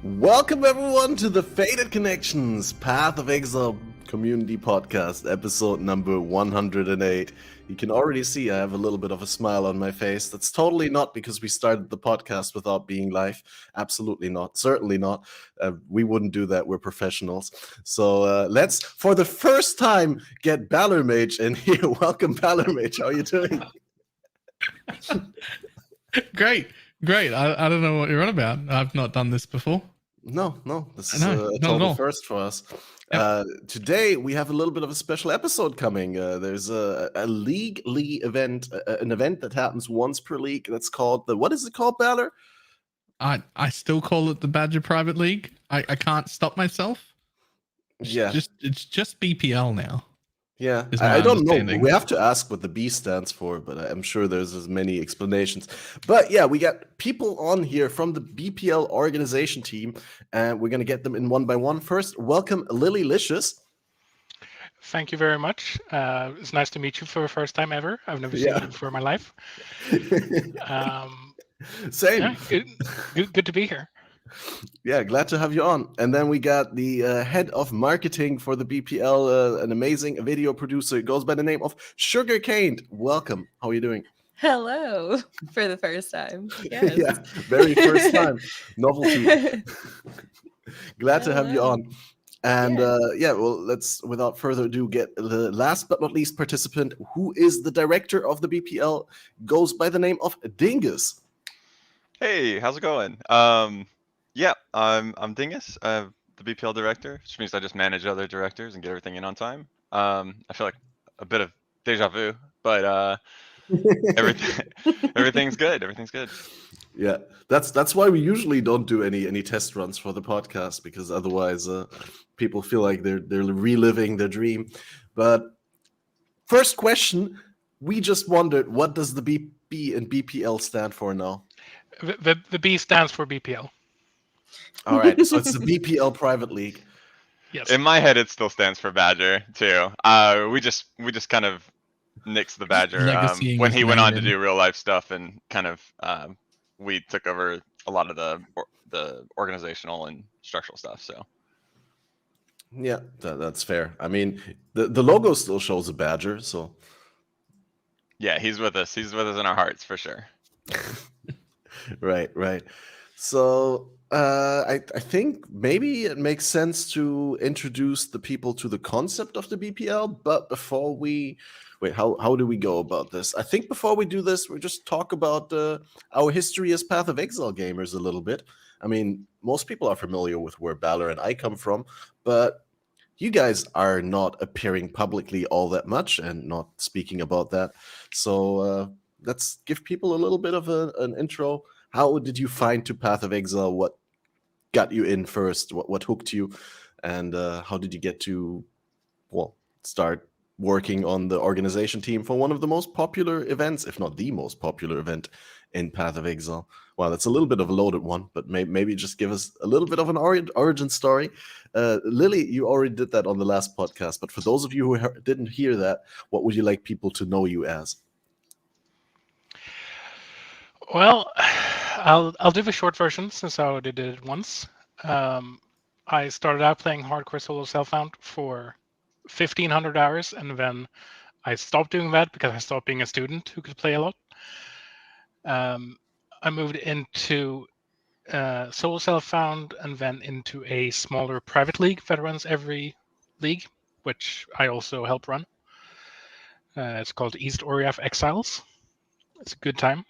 Welcome everyone to the Fated Connections Path of Exile Community Podcast, episode number 108. You can already see I have a little bit of a smile on my face. That's totally not because we started the podcast without being live. Absolutely not. Certainly not. We wouldn't do that. We're professionals. So let's, for the first time, get Balor Mage in here. Welcome, Balor Mage. How are you doing? Great. I don't know what you're on about. I've not done this before. No, this is No, a not at total all. first for us. Yep. Today we have a little bit of a special episode coming. There's a league event, an event that happens once per league. That's called what is it called, Balor? I still call it the Badger Private League. I can't stop myself. It's just BPL now. Yeah, is I my don't know. understanding. We have to ask what the B stands for, but I'm sure there's as many explanations. But yeah, we got people on here from the BPL organization team, and we're gonna get them in one by one. First, welcome Lilylicious. Thank you very much. It's nice to meet you for the first time ever. I've never seen you before in my life. Same. Yeah, good to be here. Yeah, glad to have you on. And then we got the head of marketing for the BPL, an amazing video producer. It goes by the name of SugarCaned. Welcome. How are you doing? Hello, for the first time. Yes. Yeah, very first time. Novelty. Glad to have you on. And well, let's, without further ado, get the last but not least participant, who is the director of the BPL, goes by the name of Dingess. Hey, how's it going? Yeah, I'm Dingess, the BPL director, which means I just manage other directors and get everything in on time. I feel like a bit of deja vu, but everything's good. Everything's good. Yeah, that's why we usually don't do any test runs for the podcast, because otherwise people feel like they're reliving their dream. But first question, we just wondered, what does the BP and BPL stand for now? The B stands for BPL. All right, so it's the BPL Private League. Yes. In my head, it still stands for Badger too. We just kind of nixed the Badger when he went on to do real life stuff, and kind of we took over a lot of the organizational and structural stuff. So yeah, that's fair. I mean, the logo still shows a Badger, so yeah, he's with us. He's with us in our hearts for sure. Right. So I think maybe it makes sense to introduce the people to the concept of the BPL. But before we wait, how do we go about this? I think before we do this, we just talk about our history as Path of Exile gamers a little bit. I mean, most people are familiar with where Balor and I come from, but you guys are not appearing publicly all that much and not speaking about that. So let's give people a little bit of an intro. How did you find to Path of Exile? What got you in first? What hooked you? And how did you get to, start working on the organization team for one of the most popular events, if not the most popular event in Path of Exile? Well, that's a little bit of a loaded one, but maybe just give us a little bit of an origin story. Lily, you already did that on the last podcast, but for those of you who didn't hear that, what would you like people to know you as? Well, I'll do the short version since I already did it once. I started out playing hardcore solo self-found for 1,500 hours, and then I stopped doing that because I stopped being a student who could play a lot. I moved into solo self-found and then into a smaller private league that runs every league, which I also help run. It's called East Oriaf Exiles. It's a good time.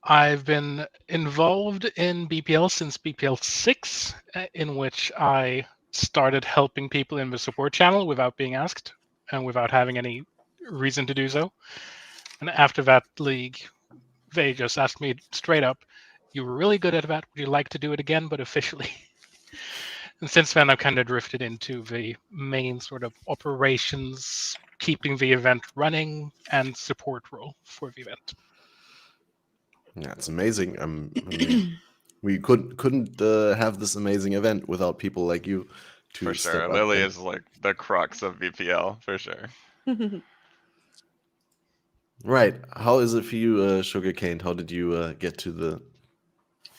I've been involved in BPL since BPL 6, in which I started helping people in the support channel without being asked and without having any reason to do so. And after that league, they just asked me straight up, "You were really good at that. Would you like to do it again, but officially?" And since then, I've kind of drifted into the main sort of operations, keeping the event running, and support role for the event. Yeah, it's amazing. I mean, we couldn't have this amazing event without people like you. For sure, Lily is like the crux of BPL for sure. Right. How is it for you, SugarCaned? How did you get to the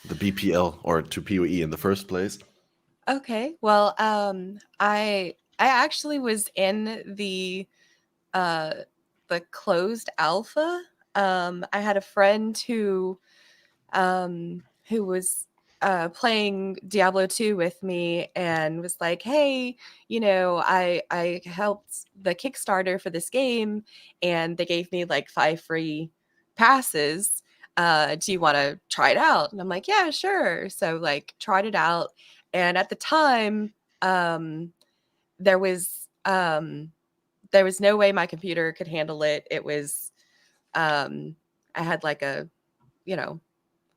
the BPL or to PoE in the first place? Okay. Well, I actually was in the closed alpha. I had a friend who was playing Diablo 2 with me and was like, "Hey, I helped the Kickstarter for this game, and they gave me like 5 free passes. Do you want to try it out?" And I'm like, "Yeah, sure." So like tried it out, and at the time, there was no way my computer could handle it. It was I had like a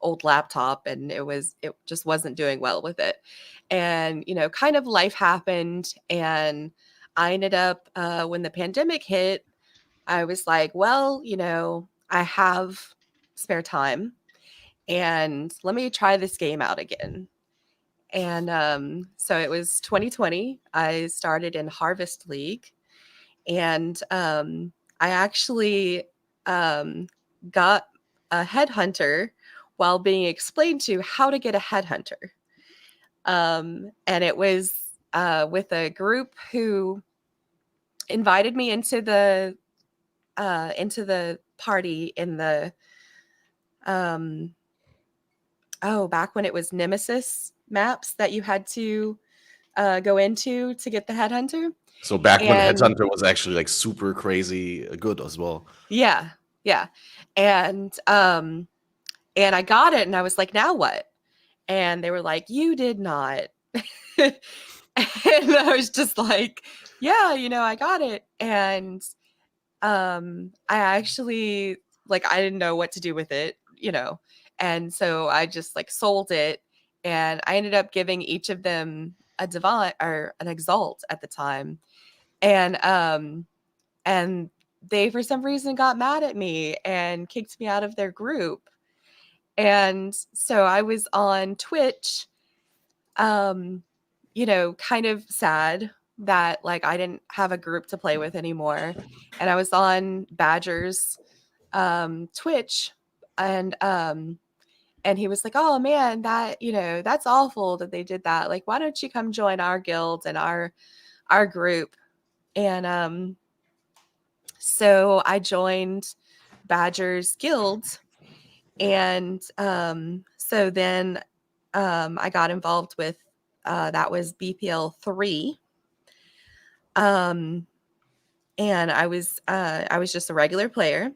old laptop, and it just wasn't doing well with it. And kind of life happened, and I ended up when the pandemic hit, I was like, well, I have spare time, and let me try this game out again. And so it was 2020. I started in Harvest League, and I actually got a headhunter while being explained to how to get a headhunter. And it was with a group who invited me into the party in the back when it was Nemesis maps that you had to go into to get the headhunter. So back when Headhunter was actually like super crazy good as well. Yeah. And I got it, and I was like, now what? And they were like, you did not. And I was just like, yeah, I got it. And I actually I didn't know what to do with it, and so I just sold it, and I ended up giving each of them a divine or an exalt at the time. And they for some reason got mad at me and kicked me out of their group. And so I was on Twitch, kind of sad that I didn't have a group to play with anymore. And I was on Badger's Twitch, and he was like, "Oh man, that that's awful that they did that. Like, why don't you come join our guild and our group?" And so I joined Badger's guild, and so then I got involved with that was BPL 3. And I was just a regular player.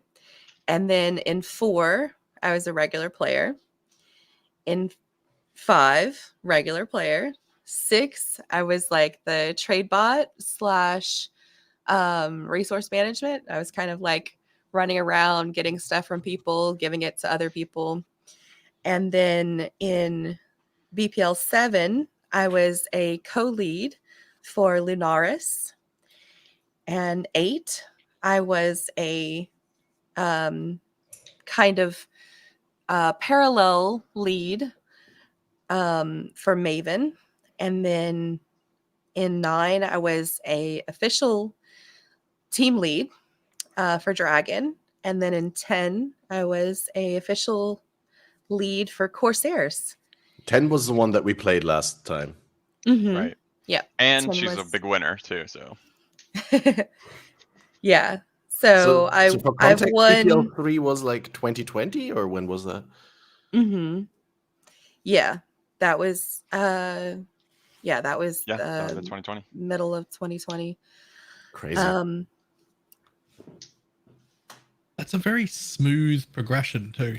And then in 4, I was a regular player. In 5, regular player. 6, I was like the trade bot / resource management. I was kind of like running around, getting stuff from people, giving it to other people. And then in BPL 7, I was a co-lead for Lunaris. And 8, I was a kind of parallel lead for Maven. And then in 9, I was a official team lead for Dragon. And then in 10, I was a official lead for Corsairs. 10 was the one that we played last time. Mm-hmm. Right. Yeah. And she's a big winner too, so. Yeah. So I've won. BPL 3 was like 2020, or when was that? Mm-hmm. Yeah. That was that was the 2020. Middle of 2020. Crazy. That's a very smooth progression too.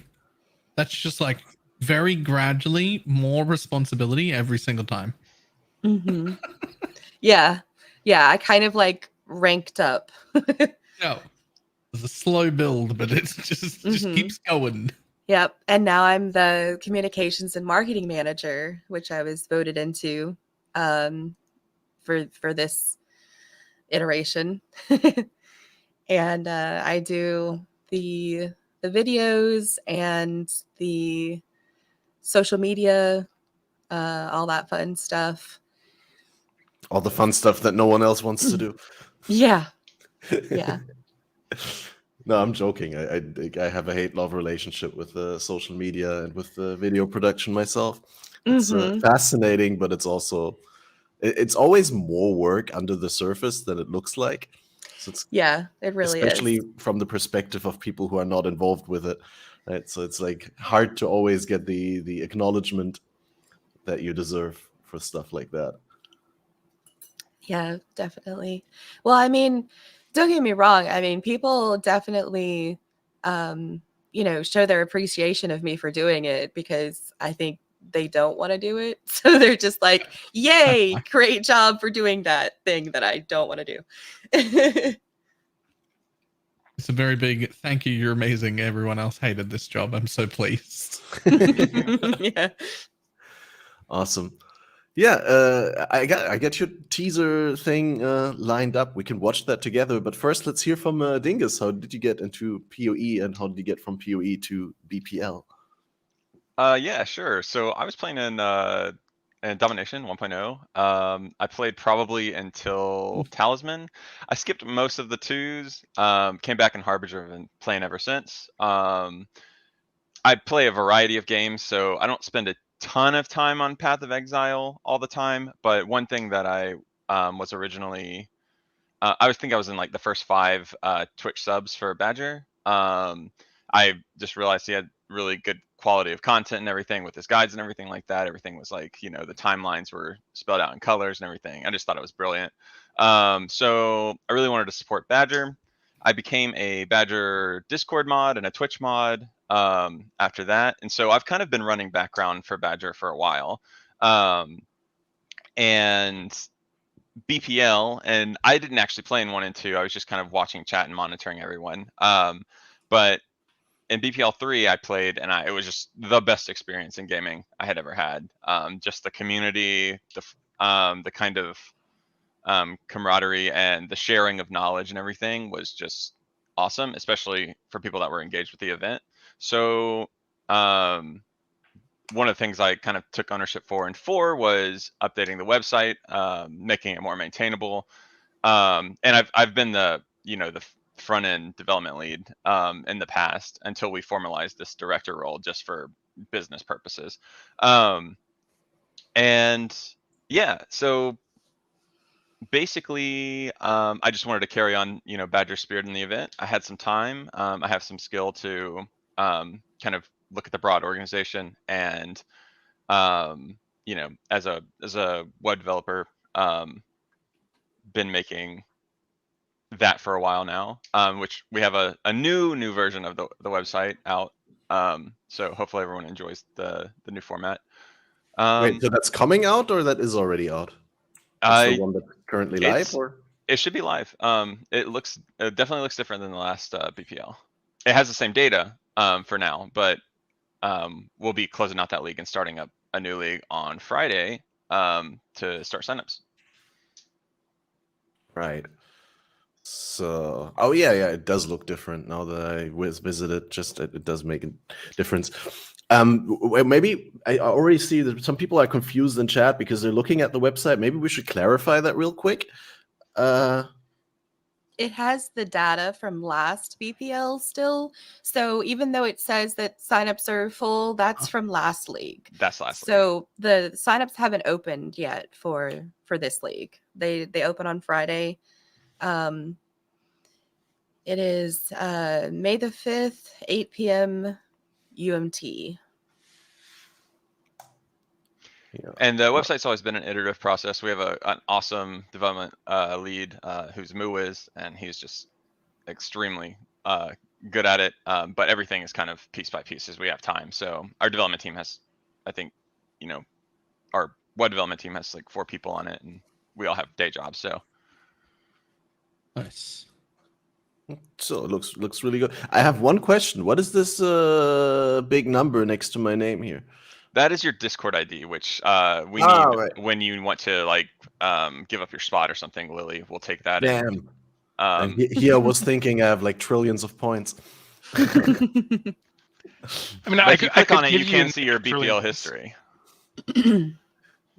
That's just like very gradually more responsibility every single time. Mm-hmm. Yeah. I kind of ranked up. No, it's a slow build, but it's just keeps going. Yep. And now I'm the communications and marketing manager, which I was voted into for this iteration. And I do the videos and the social media, all that fun stuff. All the fun stuff that no one else wants to do. Yeah. No, I'm joking. I have a hate-love relationship with social media and with video production myself. It's fascinating, but it's also it's always more work under the surface than it looks like. So it's it really especially is. from the perspective of people who are not involved with it, right? So it's like hard to always get the acknowledgement that you deserve for stuff like that. Yeah, definitely. Well, I mean, don't get me wrong. I mean, people definitely, show their appreciation of me for doing it because I think they don't want to do it. So they're just like, yay, great job for doing that thing that I don't want to do. It's a very big thank you. You're amazing. Everyone else hated this job. I'm so pleased. Yeah. Awesome. Yeah, I got your teaser thing lined up. We can watch that together. But first, let's hear from Dingess. How did you get into PoE, and how did you get from PoE to BPL? Yeah, sure. So I was playing in Domination 1.0. I played probably until Talisman. I skipped most of the 2s. Came back in Harbinger and been playing ever since. I play a variety of games, so I don't spend a ton of time on Path of Exile all the time. But one thing that I was originally, I think I was in like the first 5 Twitch subs for Badger. I just realized he had really good quality of content and everything with his guides and everything like that. Everything was like, the timelines were spelled out in colors and everything. I just thought it was brilliant. So I really wanted to support Badger. I became a Badger Discord mod and a Twitch mod after that. And so I've kind of been running background for Badger for a while. And BPL, and I didn't actually play in 1 and 2. I was just kind of watching chat and monitoring everyone. But in BPL 3, I played, and it was just the best experience in gaming I had ever had. Just the community, the kind of camaraderie, and the sharing of knowledge and everything was just awesome, especially for people that were engaged with the event. So one of the things I kind of took ownership for in 4 was updating the website, making it more maintainable. And I've been the front end development lead in the past until we formalized this director role just for business purposes. And yeah, so basically I just wanted to carry on Badger spirit in the event. I had some time. I have some skill to kind of look at the broad organization, and as a web developer, been making that for a while now, which we have a new version of the website out. So hopefully everyone enjoys the new format. Wait, so that's coming out, or that is already out? It's the one that's currently live, or? It should be live. It definitely looks different than the last BPL. It has the same data for now, but we'll be closing out that league and starting up a new league on Friday to start signups. Right. So, oh yeah, it does look different now that I visited. Just it does make a difference. Maybe I already see that some people are confused in chat because they're looking at the website. Maybe we should clarify that real quick. It has the data from last BPL still. So even though it says that signups are full, that's from last league. That's last league. So the signups haven't opened yet for this league. They open on Friday. It is May the 5th, 8 p.m. UMT. Yeah. And the website's always been an iterative process. We have an awesome development lead who's Muiz, and he's just extremely good at it. But everything is kind of piece by piece as we have time. So our development team has, I think, our web development team has like 4 people on it, and we all have day jobs. So nice. So it looks really good. I have one question. What is this big number next to my name here? That is your Discord ID, which we need when you want to like give up your spot or something. Lily will take that. Damn. Here I was thinking I have like trillions of points. I mean, if you click on it, you can see your BPL history.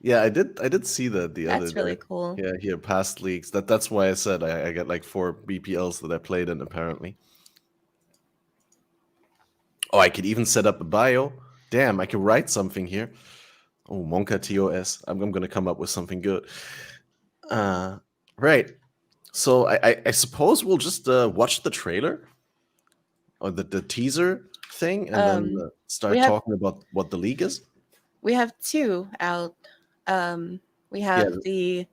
Yeah, I did see that the other day. That's really cool. Yeah, here past leagues. That's why I said I got like 4 BPLs that I played in apparently. Oh, I could even set up a bio. Damn, I could write something here. Oh, Monka TOS. I'm going to come up with something good. Right. So I suppose we'll just watch the trailer or the teaser thing, and then start have- talking about what the league is. We have 2 out. We have the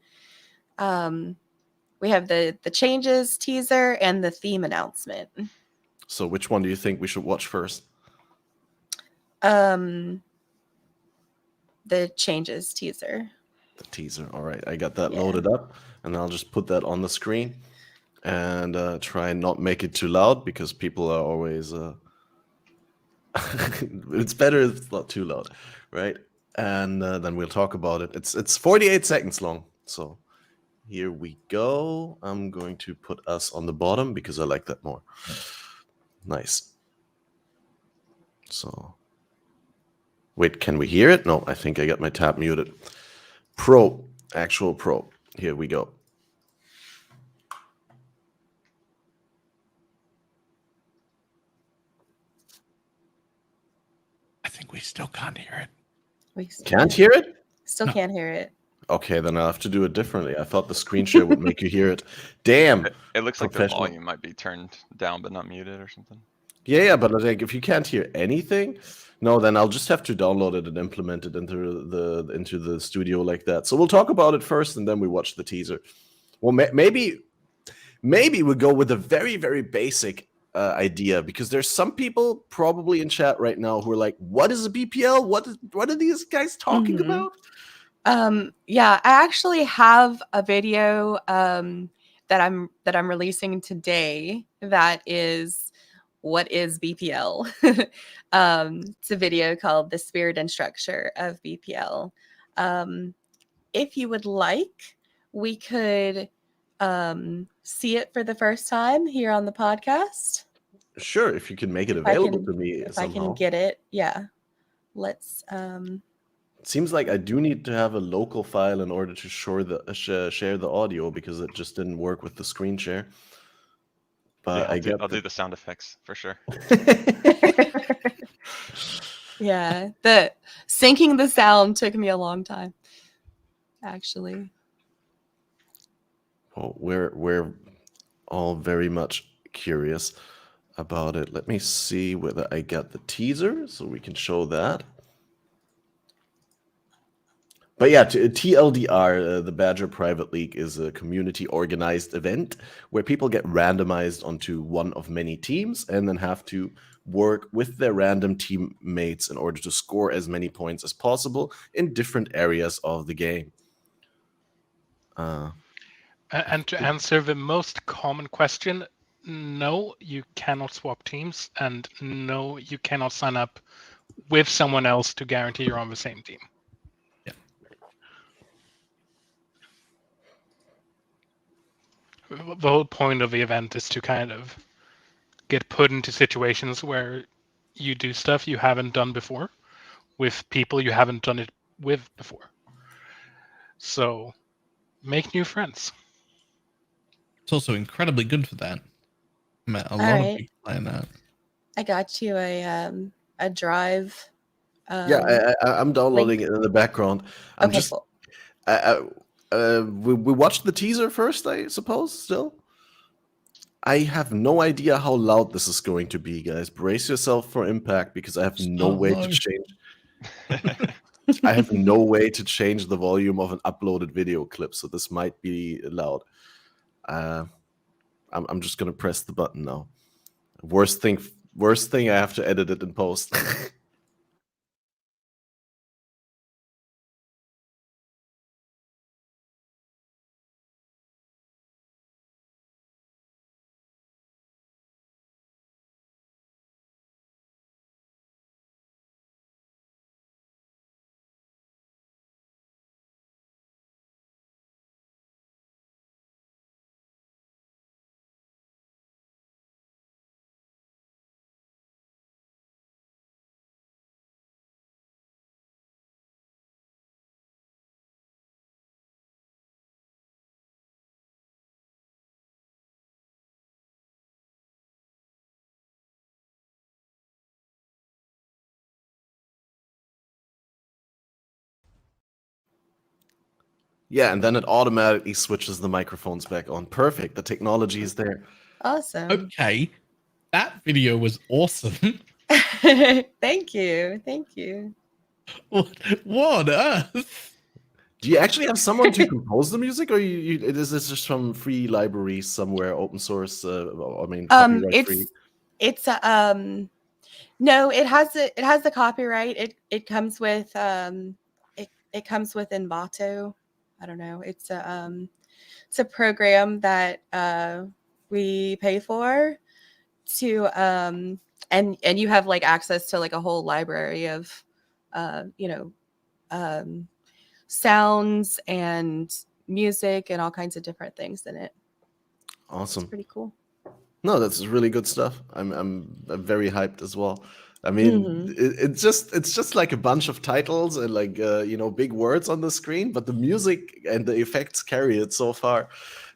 changes teaser and the theme announcement. So which one do you think we should watch first? The changes teaser. The teaser. All right, I got that loaded up, and I'll just put that on the screen and try and not make it too loud because people are always. It's better if it's not too loud, right? And then we'll talk about it. It's 48 seconds long, so here we go. I'm going to put us on the bottom because I like that more. Nice. So, wait, can we hear it? No, I think I got my tab muted. Actual pro. Here we go. I think we still can't hear it. We Can't hear it? Still can't hear it. Okay, then I'll have to do it differently. I thought the screen share would make you hear it. Damn. It looks like the volume might be turned down but not muted or something. Yeah, but like if you can't hear anything, no, then I'll just have to download it and implement it into the studio like that. So we'll talk about it first, and then we watch the teaser. Well, maybe we'll go with a very, very basic idea, because there's some people probably in chat right now who are like, "What is a BPL? What are these guys talking about?" Yeah, I actually have a video that I'm releasing today that is what is BPL. It's a video called "The Spirit and Structure of BPL." If you would like, we could see it for the first time here on the podcast. Sure, if you can make it available to me if somehow. I can get it, yeah. Let's. It seems like I do need to have a local file in order to share the audio, because it just didn't work with the screen share. But yeah, I'll do the sound effects for sure. Yeah, the syncing the sound took me a long time, actually. Well, we're all very much curious about it. Let me see whether I got the teaser so we can show that. But yeah, TLDR, the Badger Private League is a community organized event where people get randomized onto one of many teams and then have to work with their random teammates in order to score as many points as possible in different areas of the game. And to answer the most common question, no, you cannot swap teams, and no, you cannot sign up with someone else to guarantee you're on the same team. Yeah. The whole point of the event is to kind of get put into situations where you do stuff you haven't done before with people you haven't done it with before. So make new friends. It's also incredibly good for that. I met a lot right. of people playing that. I got you a drive. Yeah, I'm downloading it in the background. I'm okay, just. cool. We watched the teaser first, I suppose. Still, I have no idea how loud this is going to be, guys. Brace yourself for impact, because I have no way to change. I have no way to change the volume of an uploaded video clip, so this might be loud. I'm just gonna press the button now. Worst thing, I have to edit it in post. Yeah, and then it automatically switches the microphones back on. Perfect. The technology is there. Awesome. Okay, that video was awesome. Thank you. Thank you. What on earth? Do you actually have someone to compose the music, or is this just from free libraries somewhere, open source? I mean, copyright free. It's no, it has the copyright. It comes with it comes with Envato. I don't know. It's a program that we pay for to and you have like access to like a whole library of sounds and music and all kinds of different things in it. Awesome. It's pretty cool. No, that's really good stuff. I'm very hyped as well. I mean, it's just like a bunch of titles and like big words on the screen, but the music and the effects carry it so far.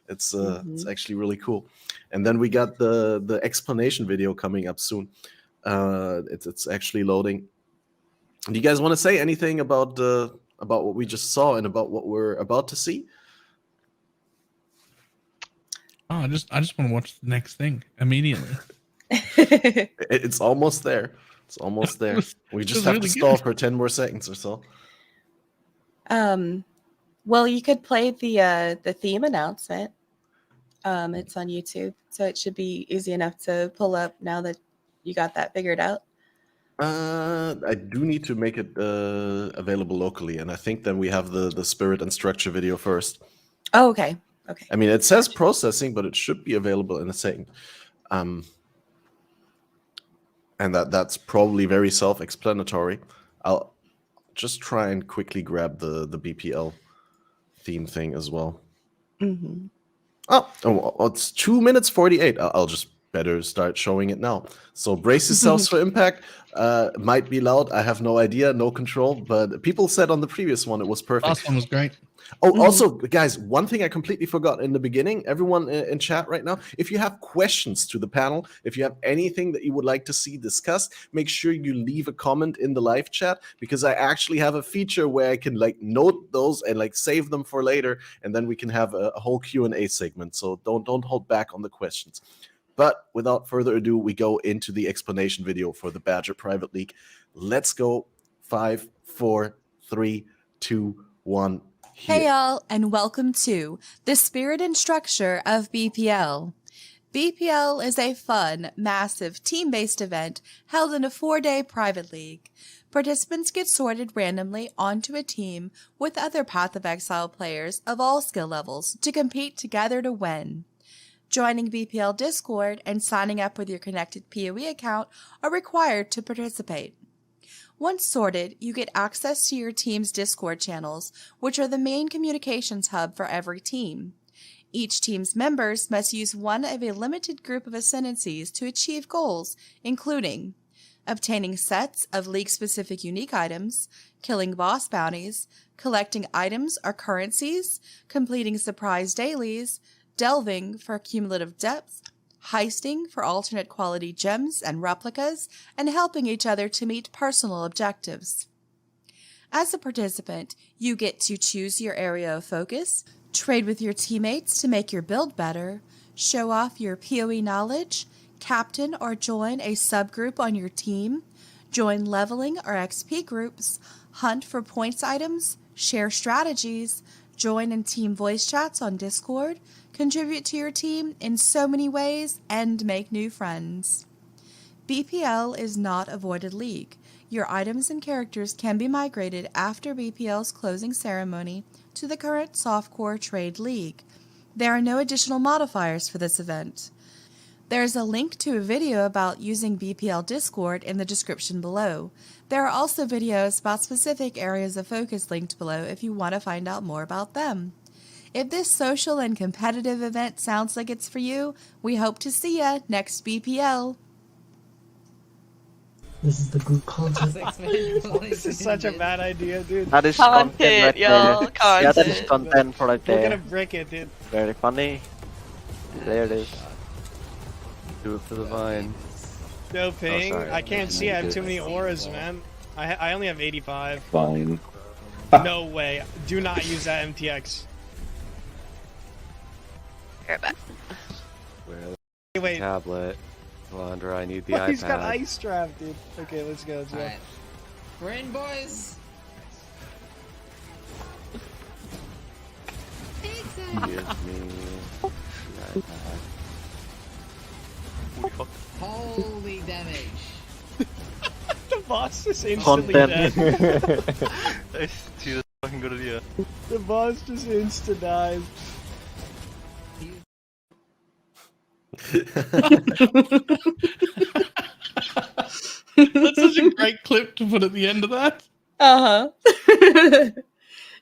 It's actually really cool. And then we got the explanation video coming up soon. It's actually loading. Do you guys want to say anything about what we just saw and about what we're about to see? Oh, I just want to watch the next thing immediately. It's almost there. It's almost there. We just have really to stall good. for 10 more seconds or so. Well, you could play the theme announcement. It's on YouTube, so it should be easy enough to pull up now that you got that figured out. I do need to make it available locally, and I think then we have the spirit and structure video first. Oh, okay. Okay. I mean, it says processing, but it should be available in a second. And that's probably very self-explanatory. I'll just try and quickly grab the BPL theme thing as well. Mm-hmm. Oh, it's 2 minutes 48. I'll just better start showing it now. So brace yourselves for impact. Might be loud. I have no idea, no control. But people said on the previous one it was perfect. Last one was great. Oh, also, guys, one thing I completely forgot in the beginning. Everyone in chat right now, if you have questions to the panel, if you have anything that you would like to see discussed, make sure you leave a comment in the live chat, because I actually have a feature where I can like note those and like save them for later, and then we can have a whole Q&A segment. So don't hold back on the questions. But without further ado, we go into the explanation video for the Badger Private League. Let's go. 5, 4, 3, 2, 1. Hey y'all, and welcome to the spirit and structure of BPL. BPL is a fun, massive, team-based event held in a 4-day private league. Participants get sorted randomly onto a team with other Path of Exile players of all skill levels to compete together to win. Joining BPL Discord and signing up with your connected PoE account are required to participate. Once sorted, you get access to your team's Discord channels, which are the main communications hub for every team. Each team's members must use one of a limited group of ascendancies to achieve goals, including obtaining sets of league-specific unique items, killing boss bounties, collecting items or currencies, completing surprise dailies, delving for cumulative depth, heisting for alternate quality gems and replicas, and helping each other to meet personal objectives. As a participant, you get to choose your area of focus, trade with your teammates to make your build better, show off your PoE knowledge, captain or join a subgroup on your team, join leveling or XP groups, hunt for points items, share strategies, join in team voice chats on Discord, contribute to your team in so many ways, and make new friends. BPL is not a voided league. Your items and characters can be migrated after BPL's closing ceremony to the current Softcore Trade League. There are no additional modifiers for this event. There is a link to a video about using BPL Discord in the description below. There are also videos about specific areas of focus linked below if you want to find out more about them. If this social and competitive event sounds like it's for you, we hope to see ya next BPL. This is the group content. This is such a bad idea, dude. That is Content, content right y'all, there. content. Yeah, that is content for right We're there. gonna brick it, dude. Very funny. There it is. Do it for the vine. No ping. sorry, I can't see. I have did. too many auras, man. I only have 85. Fine. No way. Do not use that MTX. Where Wait. tablet? Wander, I need the Oh, iPad. he's got ice trap, dude. Okay, let's go. Let's go. Alright. We're in, boys. Give me the iPad. Holy damage. The boss just instantly dead. See, that's a fucking good idea. The boss just insta dies. That's such a great clip to put at the end of that. Uh-huh.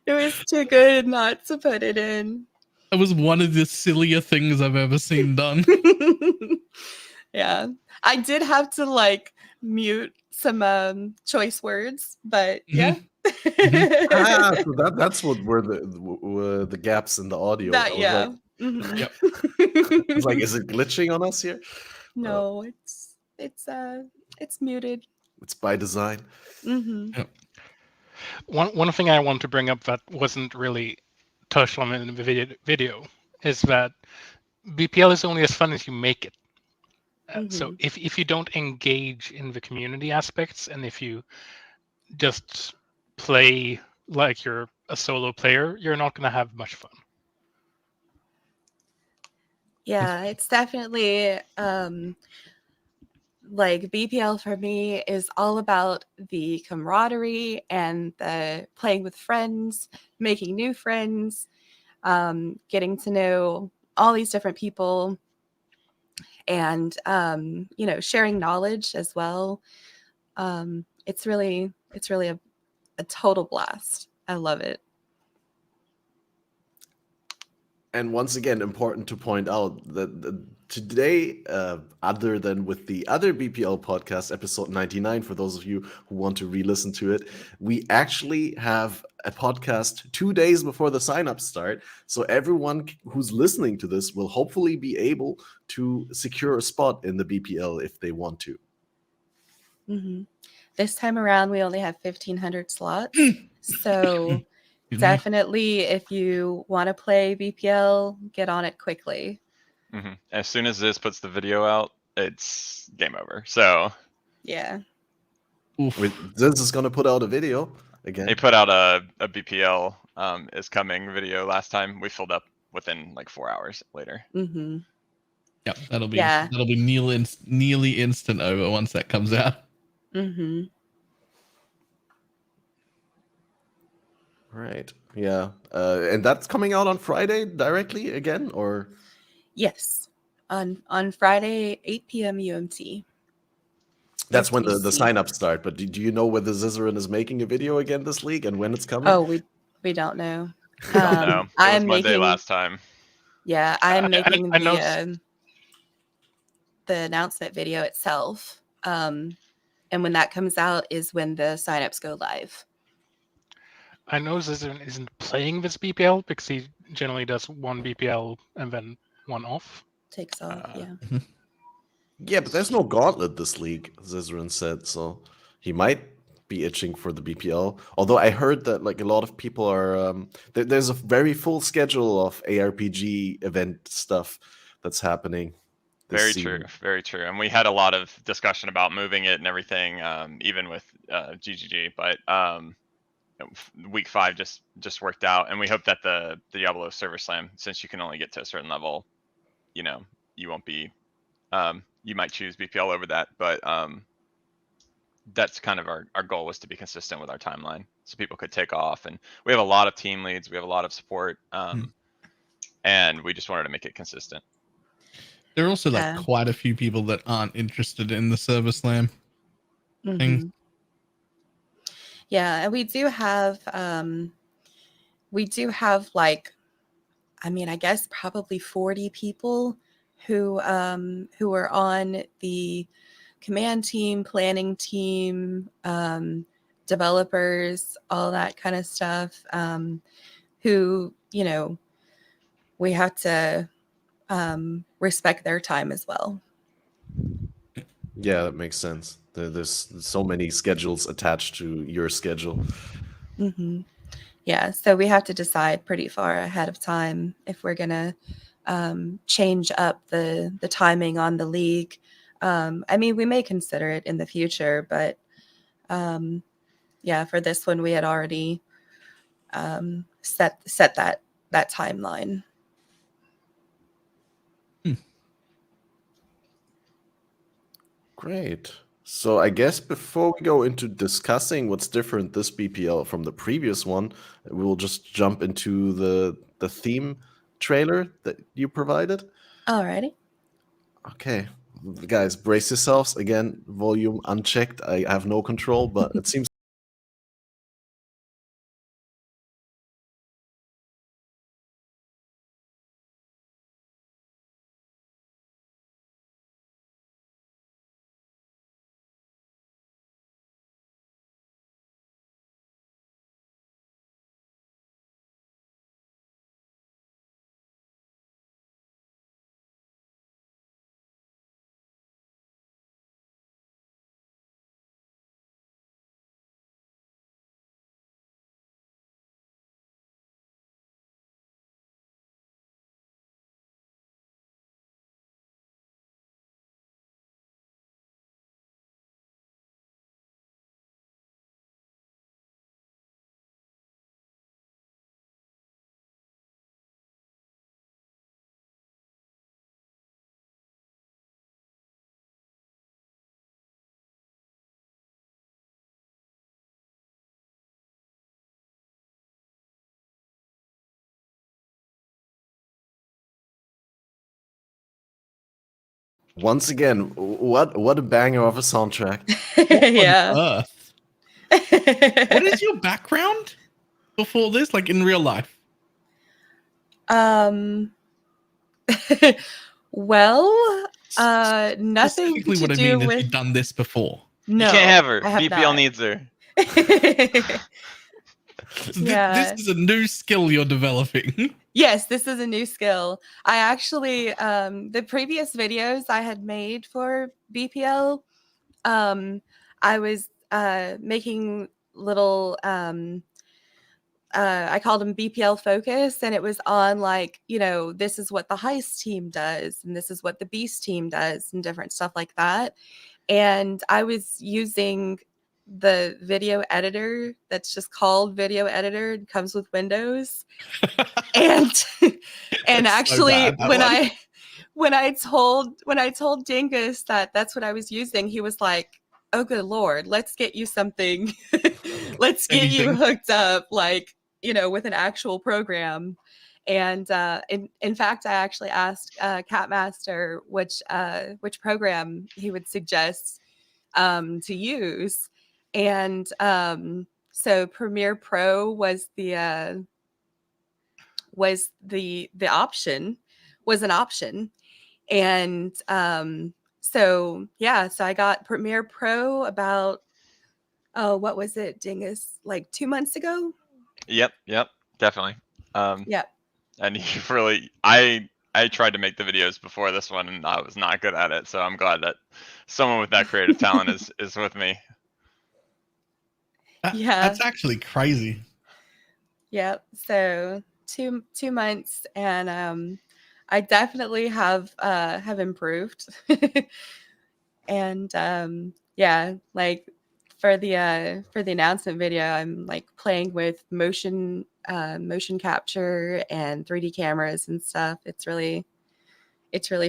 It was too good not to put it in. That was one of the sillier things I've ever seen done. Yeah. I did have to like mute some choice words, but yeah. So that's what were the gaps in the audio. I That was yeah. like, Mhm. Yep. it's like, is it glitching on us here? No, it's muted. It's by design. Mm-hmm. One thing I want to bring up that wasn't really touched on in the video is that BPL is only as fun as you make it. So if you don't engage in the community aspects, and if you just play like you're a solo player, you're not going to have much fun. Yeah, it's definitely like BPL for me is all about the camaraderie and the playing with friends, making new friends, getting to know all these different people, and you know, sharing knowledge as well. It's really a total blast. I love it. And once again, important to point out that today, other than with the other BPL podcast, episode 99, for those of you who want to re-listen to it, we actually have a podcast 2 days before the sign-ups start. So everyone who's listening to this will hopefully be able to secure a spot in the BPL if they want to. Mm-hmm. This time around, we only have 1,500 slots. So definitely, if you want to play BPL, get on it quickly. Mm-hmm. As soon as this puts the video out, it's game over. So yeah, this is going to put out a video again. They put out a BPL is coming video last time. We filled up within like 4 hours later. Mm-hmm. Yep, that'll be nearly instant over once that comes out. Mm-hmm. Right. Yeah. And that's coming out on Friday directly again, or? Yes, on Friday, 8 p.m. UMT. That's when the sign-ups start. But do you know whether Zizaran is making a video again this league and when it's coming? Oh, we don't know. We don't know. It was Monday last time. Yeah, I'm making I know the announcement video itself. And when that comes out is when the signups go live. I know Zizaran isn't playing this BPL because he generally does one BPL and then one off. Takes off, yeah. Yeah, but there's no gauntlet this league, Zizaran said, so he might be itching for the BPL. Although I heard that like a lot of people are there's a very full schedule of ARPG event stuff that's happening. Very true, very true. And we had a lot of discussion about moving it and everything, even with GGG. But week 5 just worked out, and we hope that the Diablo Server Slam, since you can only get to a certain level, you know, you won't be you might choose BPL over that, but that's kind of our goal, was to be consistent with our timeline so people could take off. And we have a lot of team leads, we have a lot of support, and we just wanted to make it consistent. There are also like quite a few people that aren't interested in the Server Slam thing. Yeah, and we do have like, I mean, I guess probably 40 people who are on the command team, planning team, developers, all that kind of stuff, who, you know, we have to respect their time as well. Yeah, that makes sense. There's so many schedules attached to your schedule. Mm-hmm. Yeah, so we have to decide pretty far ahead of time if we're gonna change up the timing on the league. I mean, we may consider it in the future, but yeah, for this one, we had already set that timeline. Great. So I guess before we go into discussing what's different this BPL from the previous one, we'll just jump into the theme trailer that you provided. Alrighty. Okay, guys, brace yourselves. Again, volume unchecked. I have no control, but it seems. Once again, what a banger of a soundtrack. Yeah. What is your background before this, like in real life? Well, nothing Specifically, to what I do mean is with. you've done this before. No, You can't have her. I have BPL not. needs her. Yeah. This is a new skill you're developing. Yes, this is a new skill. I actually, the previous videos I had made for BPL, I was making little, I called them BPL focus, and it was on like, you know, this is what the heist team does, and this is what the beast team does, and different stuff like that. And I was using the video editor that's just called video editor. It comes with Windows. And actually when I told Dingess that that's what I was using, he was like, "Oh good lord, let's get you something. Let's get you hooked up, like, you know, with an actual program." And in fact, I actually asked Catmaster which program he would suggest to use, and so Premiere Pro was the option, was an option. And so yeah, so I got Premiere Pro about, oh, what was it, Dingus, like 2 months ago? Yep, definitely. Yep. And you really, I tried to make the videos before this one, and I was not good at it. So I'm glad that someone with that creative talent is with me. Yeah, that's actually crazy. Yep. So 2 months, and I definitely have improved. And yeah, like for the announcement video, I'm like playing with motion capture and 3D cameras and stuff. It's really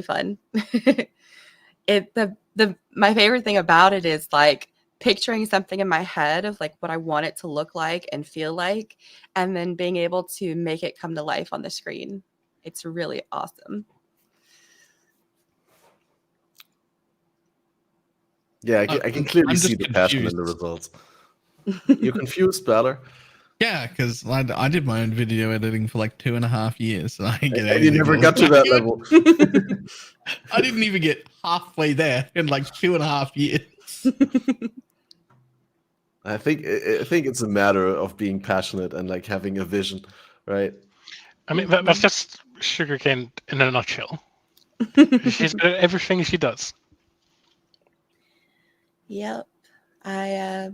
fun. My favorite thing about it is like picturing something in my head of like what I want it to look like and feel like, and then being able to make it come to life on the screen. It's really awesome. Yeah, I can clearly see the passion in the results. You're confused, Baller? Yeah, because I did my own video editing for like 2.5 years. So and you never got to that level. I didn't even get halfway there in like 2.5 years. I think it's a matter of being passionate and like having a vision, right? I mean, that's just SugarCaned in a nutshell. She's good at everything she does. Yep. I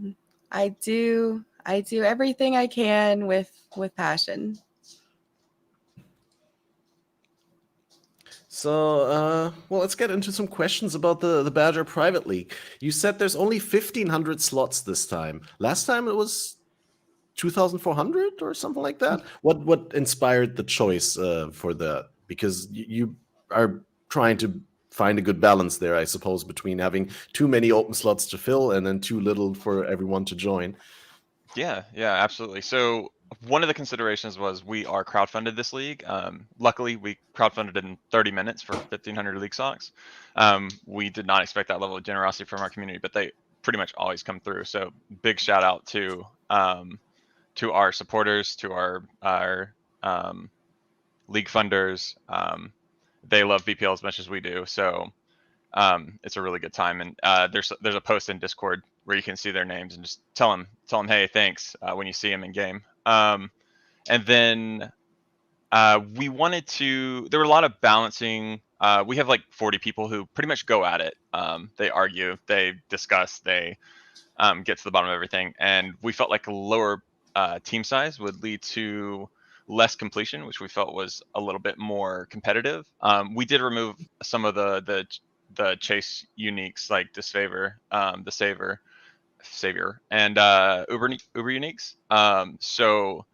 do I do everything I can with passion. So, well, let's get into some questions about the Badger Private League. You said there's only 1,500 slots this time. Last time it was 2,400 or something like that. What inspired the choice for that? Because you are trying to find a good balance there, I suppose, between having too many open slots to fill and then too little for everyone to join. Yeah, absolutely. So one of the considerations was we are crowdfunded this league. Luckily, we crowdfunded in 30 minutes for 1,500 league socks. We did not expect that level of generosity from our community, but they pretty much always come through. So big shout out to our supporters, to our league funders. They love BPL as much as we do. So it's a really good time. And there's a post in Discord where you can see their names and just tell them, hey, thanks when you see them in game. And then we wanted to. There were a lot of balancing. We have like 40 people who pretty much go at it. They argue, they discuss, they get to the bottom of everything. And we felt like a lower team size would lead to less completion, which we felt was a little bit more competitive. We did remove some of the chase uniques like Disfavor, the Savior, and Uber uniques. So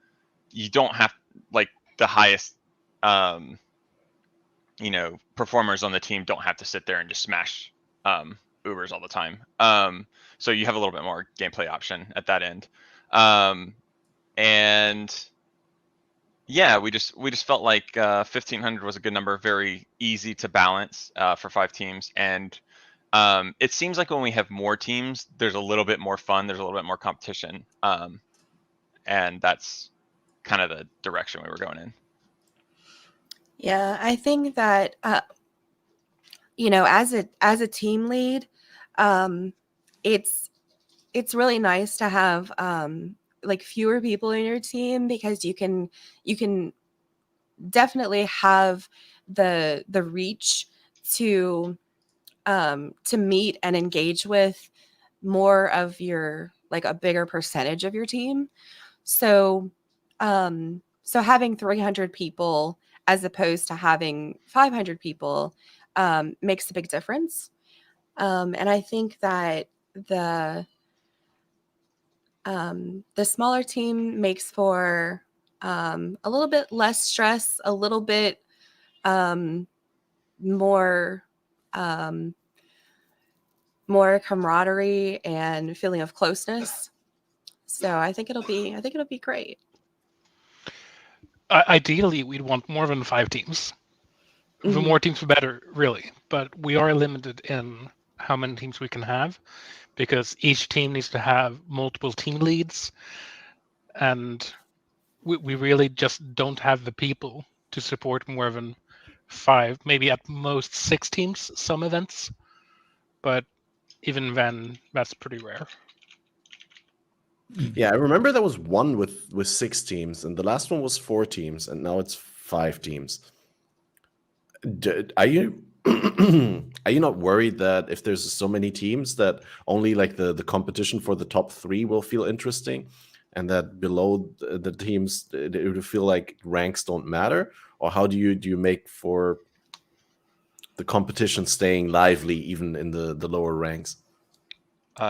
you don't have like the highest performers on the team don't have to sit there and just smash Ubers all the time. So you have a little bit more gameplay option at that end. And yeah, we just felt like 1,500 was a good number, very easy to balance for 5 teams. And it seems like when we have more teams, there's a little bit more fun, there's a little bit more competition. And that's kind of the direction we were going in. Yeah, I think that as a team lead, it's really nice to have like fewer people in your team, because you can definitely have the reach to meet and engage with more of your, like, a bigger percentage of your team. So having 300 people as opposed to having 500 people makes a big difference. And I think that the smaller team makes for a little bit less stress, a little bit more camaraderie and feeling of closeness. So I think it'll be great. Ideally, we'd want more than 5 teams. The more teams, the better, really. But we are limited in how many teams we can have, because each team needs to have multiple team leads, and we really just don't have the people to support more than 5, maybe at most 6 teams, some events. But even then, that's pretty rare. Yeah, I remember there was one with 6 teams, and the last one was 4 teams, and now it's 5 teams. Are you are you not worried that if there's so many teams that only like the competition for the top 3 will feel interesting, and that below the teams it would feel like ranks don't matter? Or how do you make for the competition staying lively even in the lower ranks?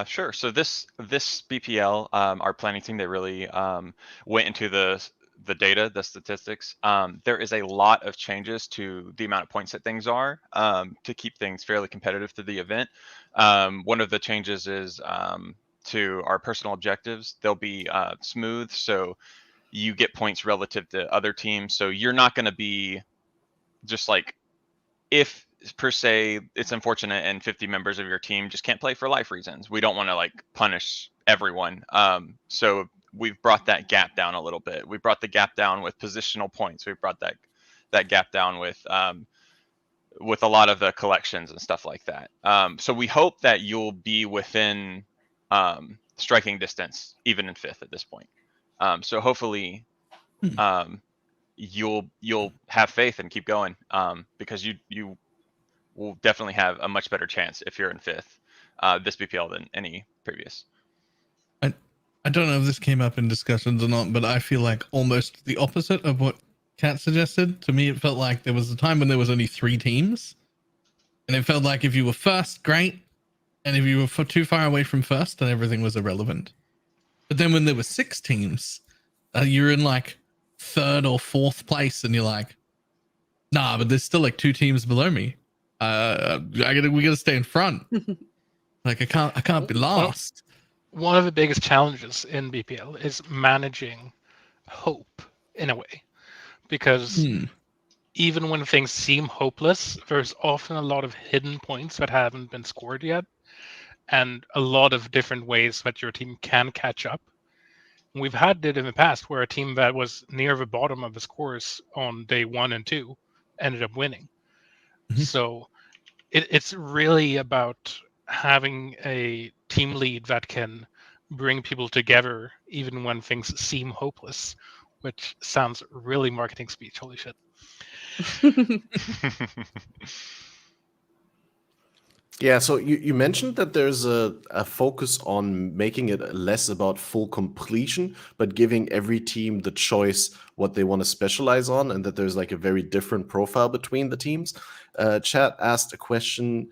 Sure. So this BPL, our planning team, they really went into the data, the statistics. There is a lot of changes to the amount of points that things are to keep things fairly competitive through the event. One of the changes is to our personal objectives. They'll be smooth, so you get points relative to other teams. So you're not going to be just like, if per se it's unfortunate and 50 members of your team just can't play for life reasons, we don't want to like punish everyone. So we've brought that gap down a little bit. We brought the gap down with positional points. We've brought that gap down with a lot of the collections and stuff like that. So we hope that you'll be within striking distance even in 5th at this point. So hopefully you'll have faith and keep going, because you will definitely have a much better chance if you're in 5th this BPL than any previous. I don't know if this came up in discussions or not, but I feel like almost the opposite of what Kat suggested. To me, it felt like there was a time when there was only 3 teams, and it felt like if you were first, great, and if you were too far away from first, then everything was irrelevant. But then when there were 6 teams, you're in like 3rd or 4th place, and you're like, nah, but there's still like 2 teams below me. We gotta stay in front. Like I can't be lost. One of the biggest challenges in BPL is managing hope in a way, because even when things seem hopeless, there's often a lot of hidden points that haven't been scored yet, and a lot of different ways that your team can catch up. We've had it in the past where a team that was near the bottom of the scores on day 1 and 2 ended up winning. So it's really about having a team lead that can bring people together even when things seem hopeless, which sounds really marketing speech. Holy shit. Yeah, so you mentioned that there's a focus on making it less about full completion, but giving every team the choice what they want to specialize on, and that there's like a very different profile between the teams. Chat asked a question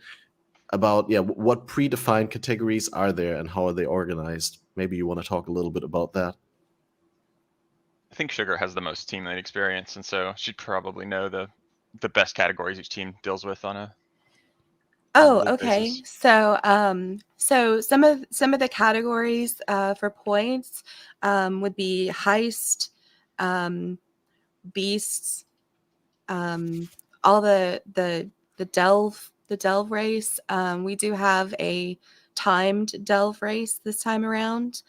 about, what predefined categories are there and how are they organized? Maybe you want to talk a little bit about that. I think Sugar has the most team lead experience, and so she'd probably know the best categories each team deals with on a Okay. basis. So some of the categories for points would be heist, beasts, all the delve race. We do have a timed delve race this time around,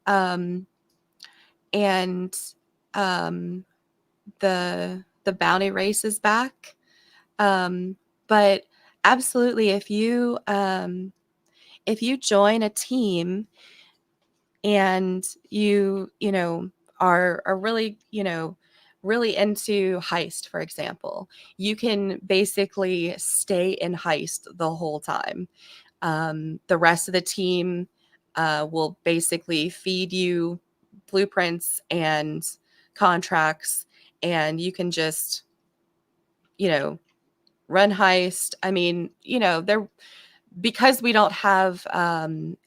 and the bounty race is back. But absolutely, if you join a team and you are really really into heist, for example, you can basically stay in heist the whole time. The rest of the team will basically feed you blueprints and contracts, and you can just run heist. I mean, because we don't have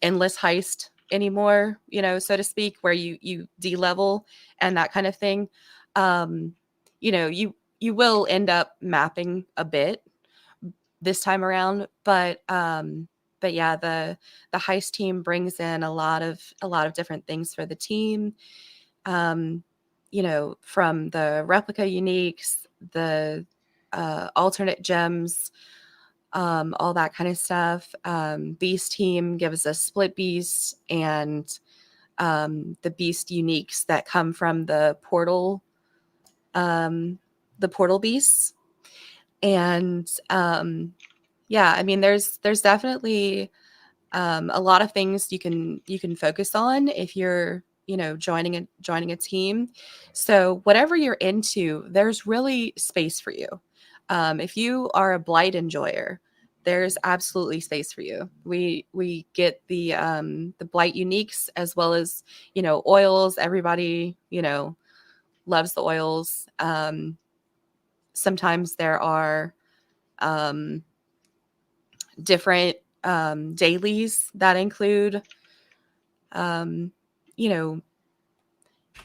endless heist anymore, so to speak, where you de-level and that kind of thing. You will end up mapping a bit this time around, but yeah, the heist team brings in a lot of different things for the team. From the replica uniques, the alternate gems, all that kind of stuff. Beast team gives us split beasts and the beast uniques that come from the portal beasts. And yeah, I mean, there's definitely a lot of things you can focus on if you're joining a team. So whatever you're into, there's really space for you. If you are a blight enjoyer, there's absolutely space for you. We get the blight uniques as well as oils. Everybody loves the oils. Sometimes there are different dailies that include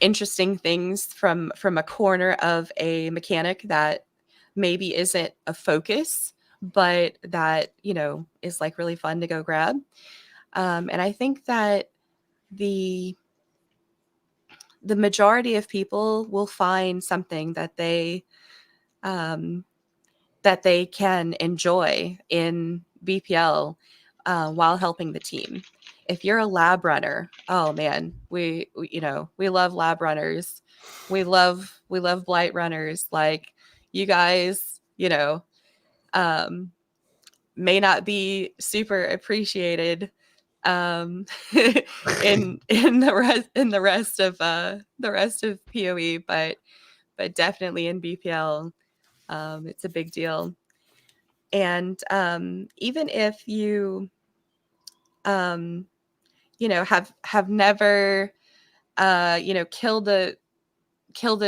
interesting things from a corner of a mechanic that maybe isn't a focus, but that is like really fun to go grab. And I think that the majority of people will find something that they can enjoy in BPL while helping the team. If you're a lab runner, oh man, we love lab runners. We love blight runners. Like, you guys, may not be super appreciated in the rest of PoE, but definitely in BPL, it's a big deal. And even if you have never kill the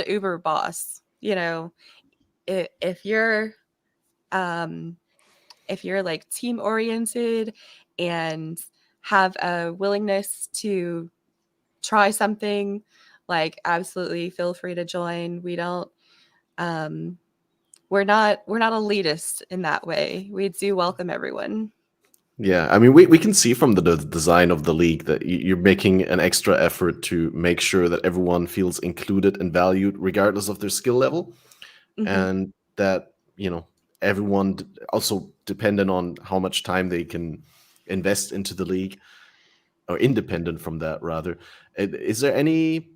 Uber boss. If you're like team oriented and have a willingness to try something, like absolutely feel free to join. We don't we're not elitist in that way. We do welcome everyone. Yeah, I mean, we can see from the design of the league that you're making an extra effort to make sure that everyone feels included and valued regardless of their skill level. And that everyone also dependent on how much time they can invest into the league, or independent from that rather. Is there any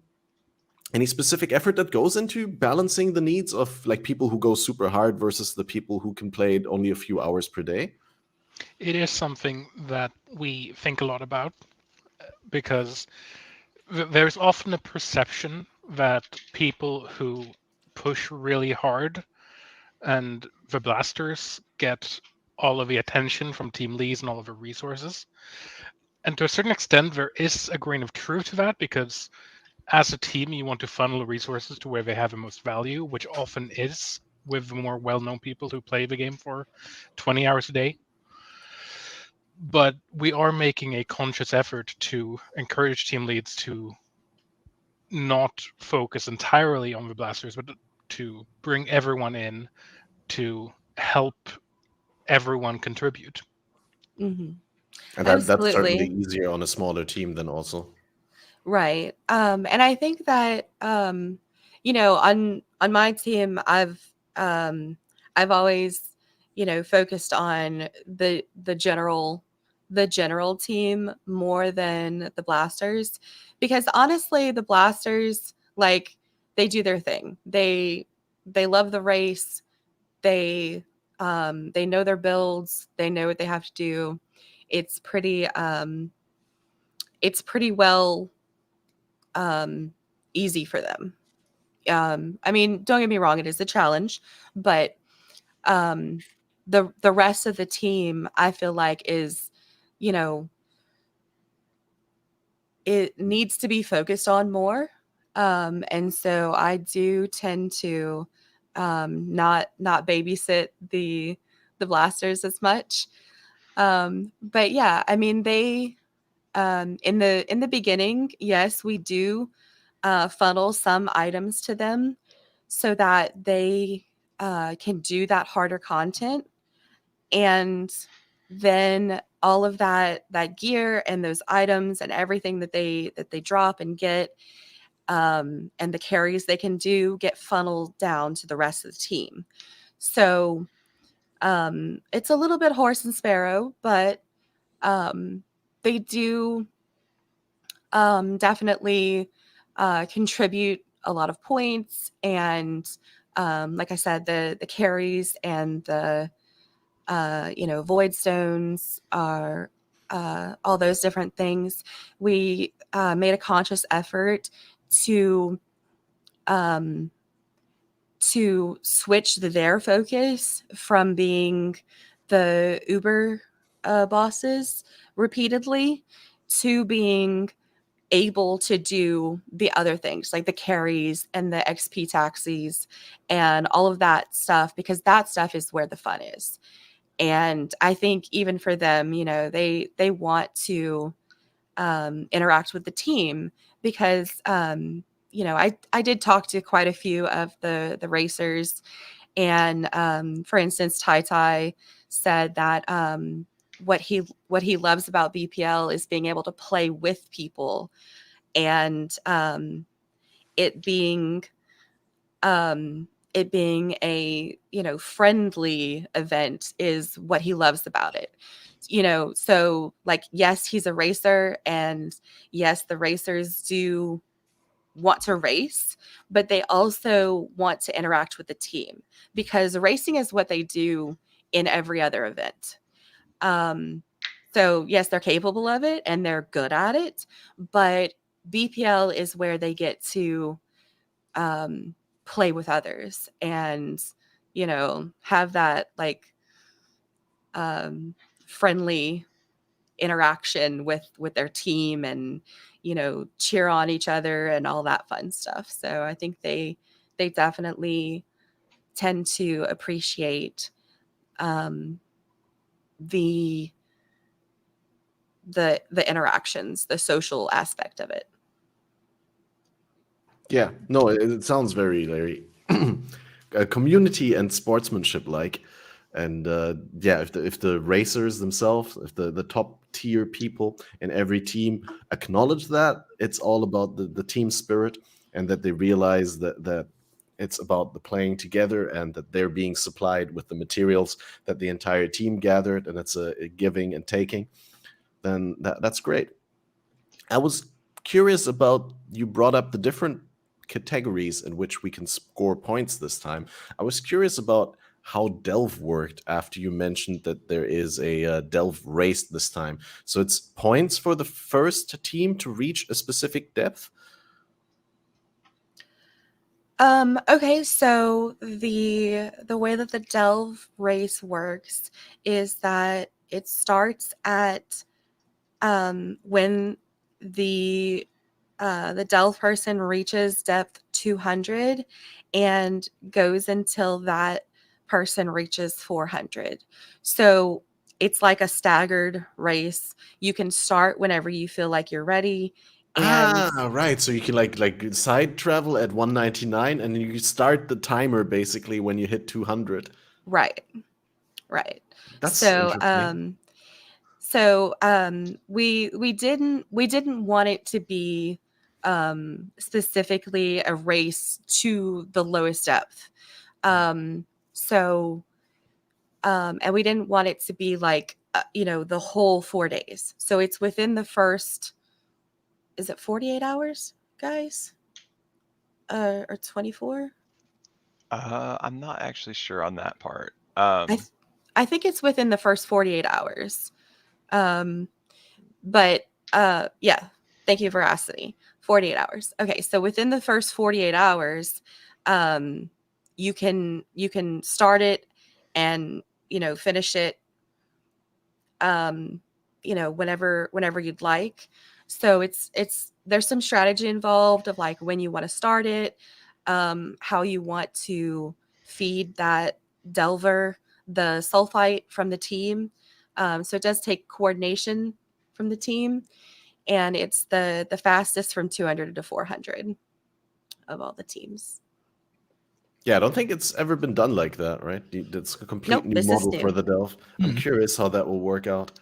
specific effort that goes into balancing the needs of like people who go super hard versus the people who can play it only a few hours per day? It is something that we think a lot about, because there's often a perception that people who push really hard and the blasters get all of the attention from team leads and all of the resources. And to a certain extent, there is a grain of truth to that, because as a team, you want to funnel resources to where they have the most value, which often is with the more well-known people who play the game for 20 hours a day. But we are making a conscious effort to encourage team leads to not focus entirely on the blasters, but to bring everyone in to help everyone contribute. And that's certainly easier on a smaller team than also. Right. And I think that on my team, I've always focused on the general team more than the blasters, because honestly the blasters, like, they do their thing. They love the race. They know their builds. They know what they have to do. It's pretty well easy for them. I mean, don't get me wrong, it is a challenge, but the rest of the team, I feel like, is, it needs to be focused on more. And so I do tend to not babysit the blasters as much. But yeah, I mean, they in the beginning, yes, we do funnel some items to them so that they can do that harder content. And then all of that gear and those items and everything that they drop and get, and the carries they can do, get funneled down to the rest of the team. So it's a little bit horse and sparrow, but they do definitely contribute a lot of points. And like I said, the carries and the void stones are all those different things. We made a conscious effort to switch their focus from being the Uber bosses repeatedly to being able to do the other things, like the carries and the XP taxis and all of that stuff, because that stuff is where the fun is. And I think even for them, they want to interact with the team, because I did talk to quite a few of the racers, and for instance, Tai said that what he loves about BPL is being able to play with people, and it being a friendly event is what he loves about it. So, like, yes, he's a racer, and yes, the racers do want to race, but they also want to interact with the team, because racing is what they do in every other event. So yes, they're capable of it and they're good at it, but BPL is where they get to play with others and have that, like, friendly interaction with their team, and cheer on each other and all that fun stuff. So I think they definitely tend to appreciate the interactions, the social aspect of it. Yeah, no, it sounds very community and sportsmanship like. And yeah, if the racers themselves, if the top tier people in every team acknowledge that, it's all about the team spirit, and that they realize that it's about the playing together, and that they're being supplied with the materials that the entire team gathered, and it's a giving and taking, then that's great. I was curious about, you brought up the different categories in which we can score points this time. I was curious about how Delve worked after you mentioned that there is a Delve race this time. So it's points for the first team to reach a specific depth? Okay, so the way that the Delve race works is that it starts at when the Delve person reaches depth 200 and goes until that person reaches 400. So it's like a staggered race. You can start whenever you feel like you're ready. And Right. So you can like side travel at 199, and you start the timer basically when you hit 200. right. That's So interesting. we didn't want it to be specifically a race to the lowest depth. And we didn't want it to be like the whole 4 days. So it's within the first, is it 48 hours, guys? Or 24? I'm not actually sure on that part. I think it's within the first 48 hours. But yeah, thank you for asking me. 48 hours. Okay, so within the first 48 hours, you can start it and finish it whenever you'd like. So it's there's some strategy involved of like when you want to start it, how you want to feed that delver the sulfite from the team. So it does take coordination from the team, and it's the fastest from 200 to 400 of all the teams. Yeah, I don't think it's ever been done like that, right? It's a complete Nope, new this is model for new. the Delve. I'm curious how that will work out.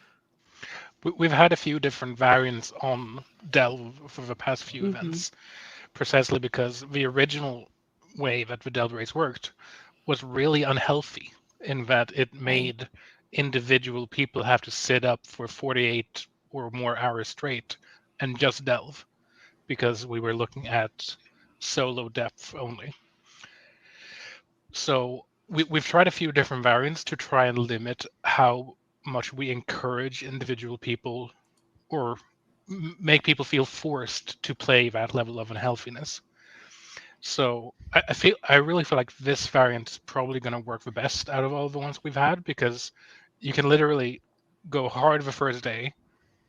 We've had a few different variants on Delve for the past few events, precisely because the original way that the Delve race worked was really unhealthy in that it made individual people have to sit up for 48 or more hours straight and just delve, because we were looking at solo depth only. So we've tried a few different variants to try and limit how much we encourage individual people or make people feel forced to play that level of unhealthiness. So I really feel like this variant is probably going to work the best out of all the ones we've had, because you can literally go hard the first day,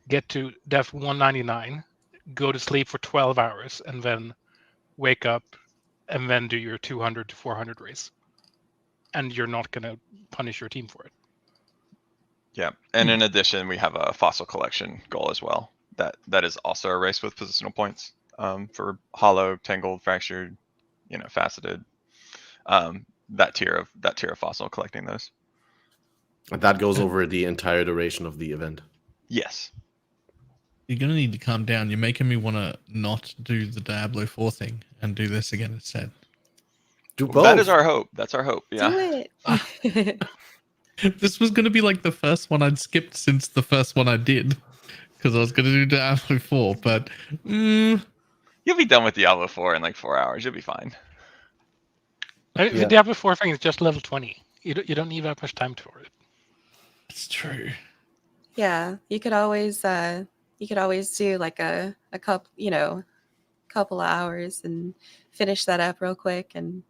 get to depth 199, go to sleep for 12 hours, and then wake up and then do your 200 to 400 race. And you're not going to punish your team for it. Yeah, and in addition, we have a fossil collection goal as well. That is also a race with positional points for hollow, tangled, fractured, faceted. That tier of fossil, collecting those. And that goes over the entire duration of the event. Yes. You're gonna need to calm down. You're making me want to not do the Diablo 4 thing and do this again instead. Do both. That is our hope. That's our hope. Yeah. Do it. This was gonna be like the first one I'd skipped since the first one I did, because I was gonna do Diablo 4, but You'll be done with Diablo 4 in like 4 hours. You'll be fine. The Diablo 4 thing is just level 20. You don't need that much time for it. It's true. Yeah, you could always do like a couple of hours and finish that up real quick and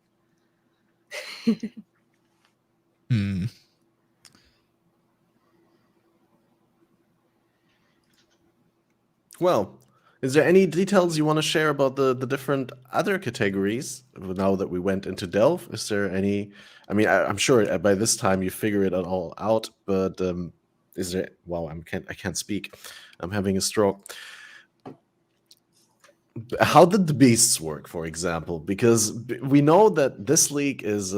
Well, Is there any details you want to share about the different other categories now that we went into Delve? Is there any? I mean, I'm sure by this time you figure it all out, but is there? Wow, I can't speak. I'm having a stroke. How did the beasts work, for example? Because we know that this league is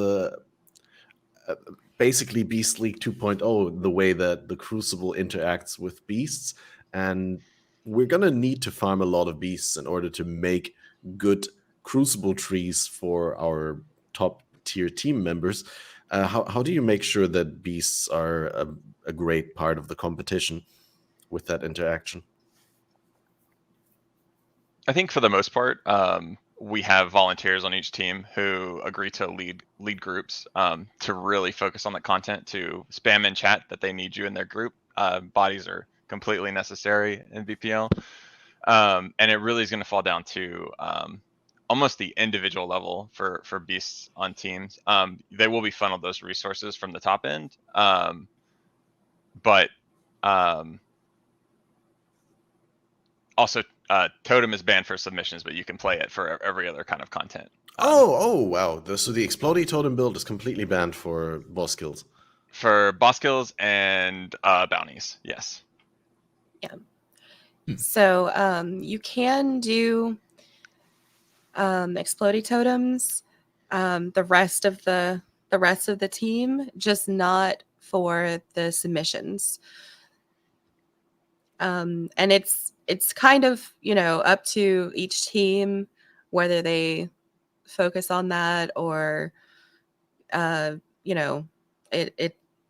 basically Beast League 2.0, the way that the Crucible interacts with beasts. And we're going to need to farm a lot of beasts in order to make good Crucible trees for our top tier team members. How do you make sure that beasts are a great part of the competition with that interaction? I think for the most part, we have volunteers on each team who agree to lead groups to really focus on the content, to spam in chat that they need you in their group. Bodies are completely necessary in BPL. And it really is going to fall down to almost the individual level for beasts on teams. They will be funneled those resources from the top end. But also, Totem is banned for submissions, but you can play it for every other kind of content. Oh, wow. So the Explodey Totem build is completely banned for boss kills. For boss kills and bounties, yes. Yeah. So you can do Explodey Totems, the rest of the team, just not for the submissions. And it's kind of, up to each team whether they focus on that or it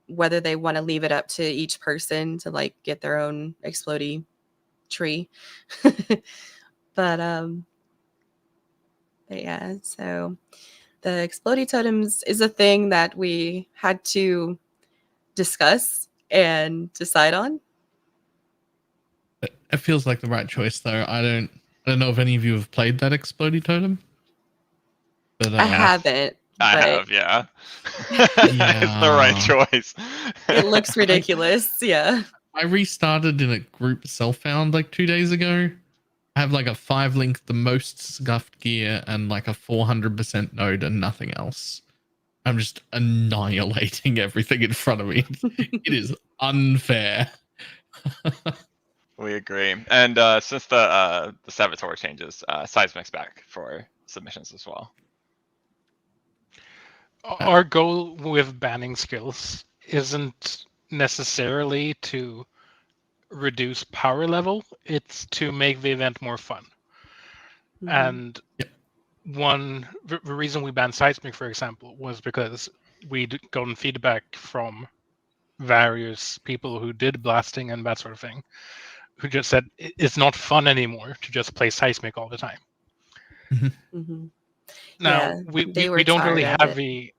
whether they want to leave it up to each person to like get their own Explodey tree. But yeah, so the Explodey Totems is a thing that we had to discuss and decide on. It feels like the right choice, though. I don't know if any of you have played that Explodey Totem. But I haven't. I have, yeah. It's the right choice. It looks ridiculous, yeah. I restarted in a group self-found like 2 days ago. I have like a 5-link, the most scuffed gear, and like a 400% node and nothing else. I'm just annihilating everything in front of me. It is unfair. We agree. And since the Saboteur changes, Seismic's back for submissions as well. Our goal with banning skills isn't necessarily to reduce power level, it's to make the event more fun. Mm-hmm. And the reason we banned Seismic, for example, was because we'd gotten feedback from various people who did blasting and that sort of thing, who just said it's not fun anymore to just play Seismic all the time. Mm-hmm. Mm-hmm. Now we don't really have we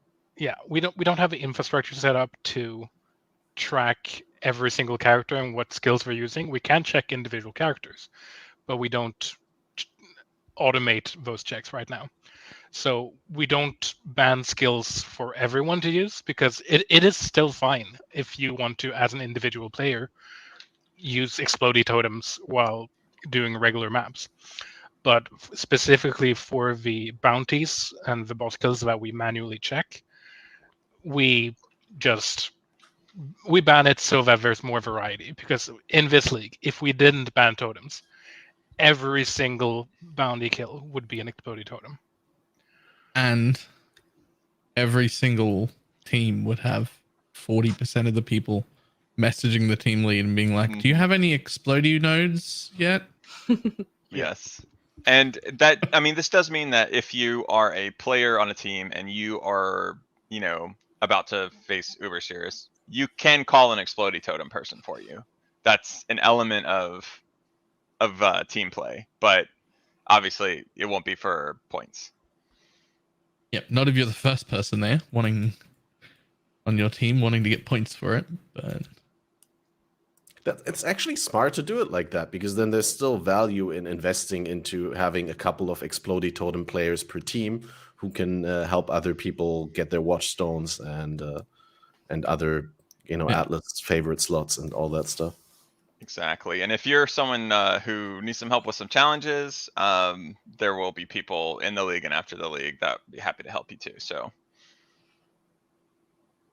don't have the infrastructure set up to track every single character and what skills we're using. We can check individual characters, but we don't automate those checks right now. So we don't ban skills for everyone to use, because it is still fine if you want to, as an individual player, use Explodey Totems while doing regular maps. But specifically for the bounties and the boss kills that we manually check, we ban it so that there's more variety. Because in this league, if we didn't ban totems, every single bounty kill would be an Explodey Totem. And every single team would have 40% of the people messaging the team lead and being like, do you have any Explodey nodes yet? Yes. And that, I mean, this does mean that if you are a player on a team and you are, about to face Uber Series, you can call an Explodey Totem person for you. That's an element of team play, but obviously it won't be for points. Yep, not if you're the first person there on your team wanting to get points for it, but it's actually smart to do it like that, because then there's still value in investing into having a couple of Explodey Totem players per team who can help other people get their watchstones and other Atlas favorite slots and all that stuff. Exactly. And if you're someone who needs some help with some challenges, there will be people in the league and after the league that would be happy to help you too. So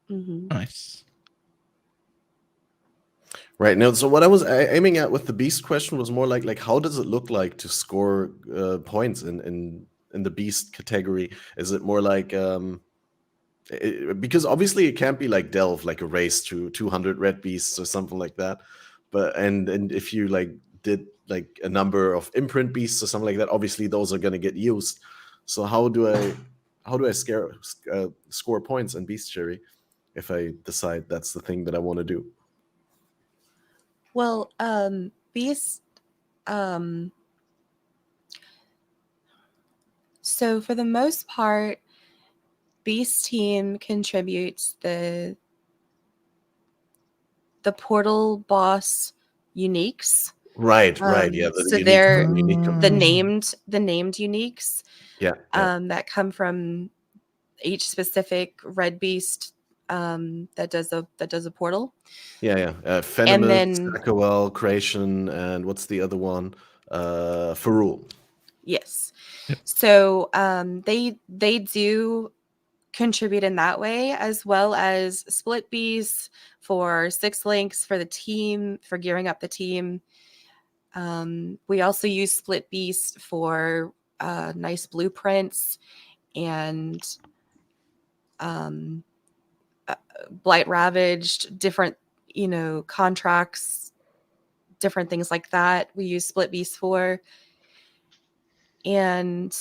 Nice. Right. No, so what I was aiming at with the beast question was more like how does it look like to score points in the beast category? Is it more like because obviously it can't be like Delve, like a race to 200 red beasts or something like that. But and if you like did like a number of imprint beasts or something like that, obviously those are going to get used. So how do I score points in bestiary if I decide that's the thing that I want to do? Well, beast. So for the most part, Beast team contributes the portal boss uniques. Right, yeah. So they're the unique named uniques. yeah. That come from each specific red beast that does a portal. Yeah. And Venomous, then Sakowel, Creation, and what's the other one? Ferul. yes. So they do contribute in that way, as well as split beasts for 6 links for the team, for gearing up the team. We also use split beast for nice blueprints and blight ravaged, different contracts, different things like that. We use split beast for, and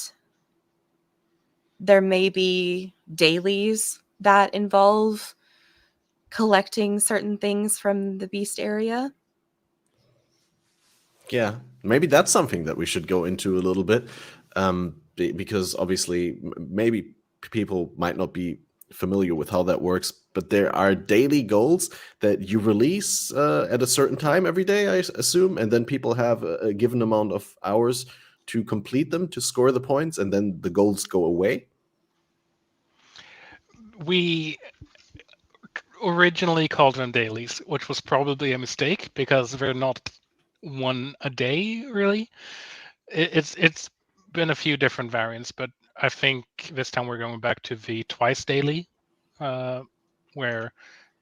there may be dailies that involve collecting certain things from the beast area. Yeah, maybe that's something that we should go into a little bit, because obviously maybe people might not be familiar with how that works, but there are daily goals that you release at a certain time every day, I assume, and then people have a given amount of hours to complete them, to score the points, and then the goals go away. We originally called them dailies, which was probably a mistake because they're not one a day, really. It's been a few different variants, but I think this time we're going back to the twice daily, where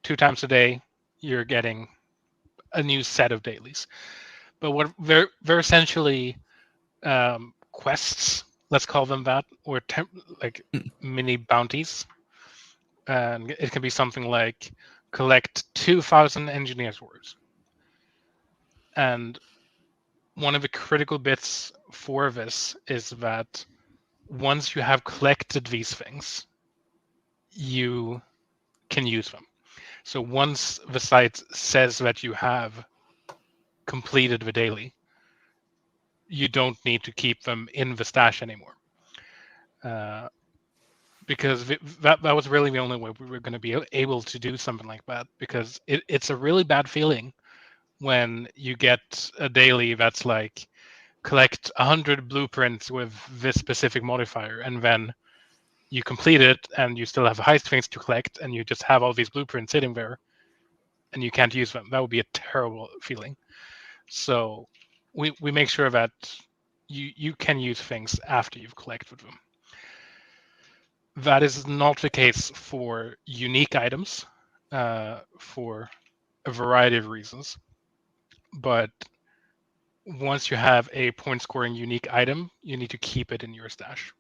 2 times a day you're getting a new set of dailies. But what they're essentially quests, let's call them that, or like mini bounties. And it can be something like collect 2,000 engineers' words. And one of the critical bits for this is that once you have collected these things, you can use them. So once the site says that you have completed the daily, you don't need to keep them in the stash anymore. Because that was really the only way we were going to be able to do something like that, because it's a really bad feeling when you get a daily that's like collect 100 blueprints with this specific modifier, and then you complete it and you still have heist things to collect and you just have all these blueprints sitting there and you can't use them. That would be a terrible feeling. So we make sure that you can use things after you've collected them. That is not the case for unique items, for a variety of reasons. But once you have a point scoring unique item, you need to keep it in your stash.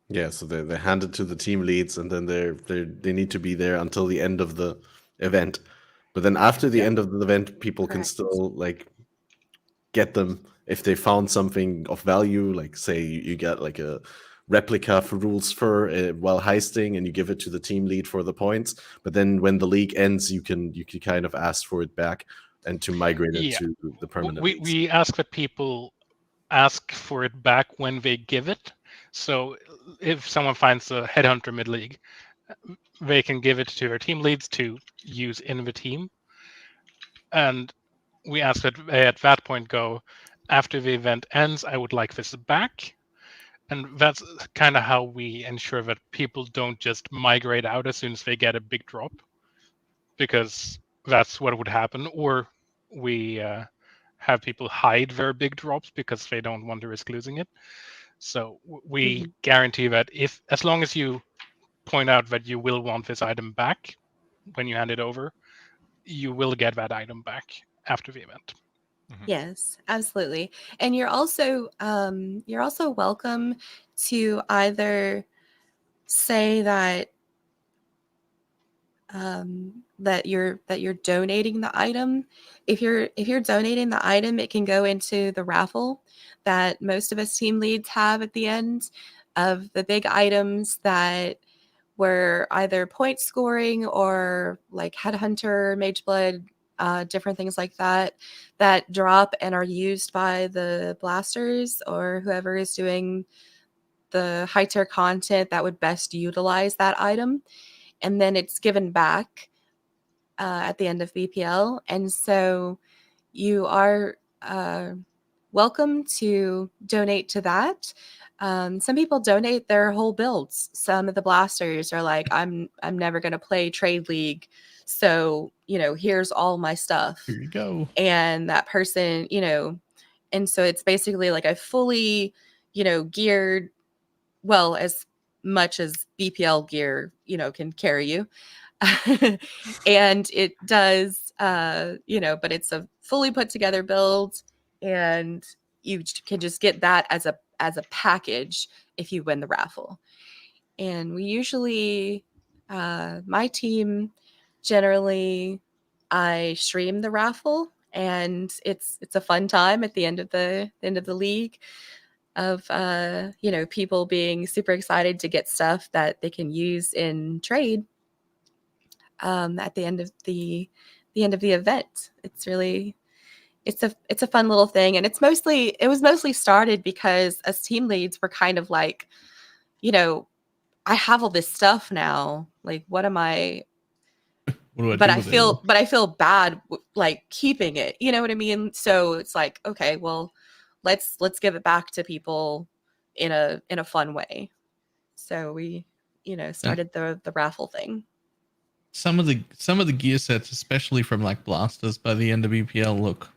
Yeah, so they hand it to the team leads, and then they need to be there until the end of the event. But then after the end of the event, people can still like get them if they found something of value. Like say you get like a replica for Rules Fur while heisting, and you give it to the team lead for the points. But then when the league ends, you can kind of ask for it back and to migrate it to the permanent. We ask that people ask for it back when they give it. So if someone finds a headhunter mid-league, they can give it to their team leads to use in the team. And we ask that they at that point go, after the event ends, I would like this back. And that's kind of how we ensure that people don't just migrate out as soon as they get a big drop, because that's what would happen. Or we have people hide their big drops because they don't want to risk losing it. So we guarantee that as long as you point out that you will want this item back when you hand it over, you will get that item back after the event. Yes, absolutely. And you're also welcome to either say that that you're donating the item. If you're donating the item, it can go into the raffle that most of us team leads have at the end of the big items that were either point scoring or like Headhunter, Mageblood, different things like that drop and are used by the blasters or whoever is doing the high tier content that would best utilize that item. And then it's given back at the end of BPL. And so you are welcome to donate to that. Some people donate their whole builds. Some of the blasters are like, I'm never going to play Trade League. So, here's all my stuff. Here you go. And that person, and so it's basically like a fully, geared, well, as much as BPL gear, can carry you. And it does, but it's a fully put together build, and you can just get that as a package if you win the raffle. And we usually, my team, generally, I stream the raffle, and it's a fun time at the end of the league of people being super excited to get stuff that they can use in trade at the end of the event. It's really it's a fun little thing, and it was mostly started because as team leads we're kind of like, I have all this stuff now, like what am I but I feel bad like keeping it, you know what I mean? So it's like, okay, well, let's give it back to people in a fun way. So we started the raffle thing. Some of the gear sets, especially from like blasters by the end of BPL, look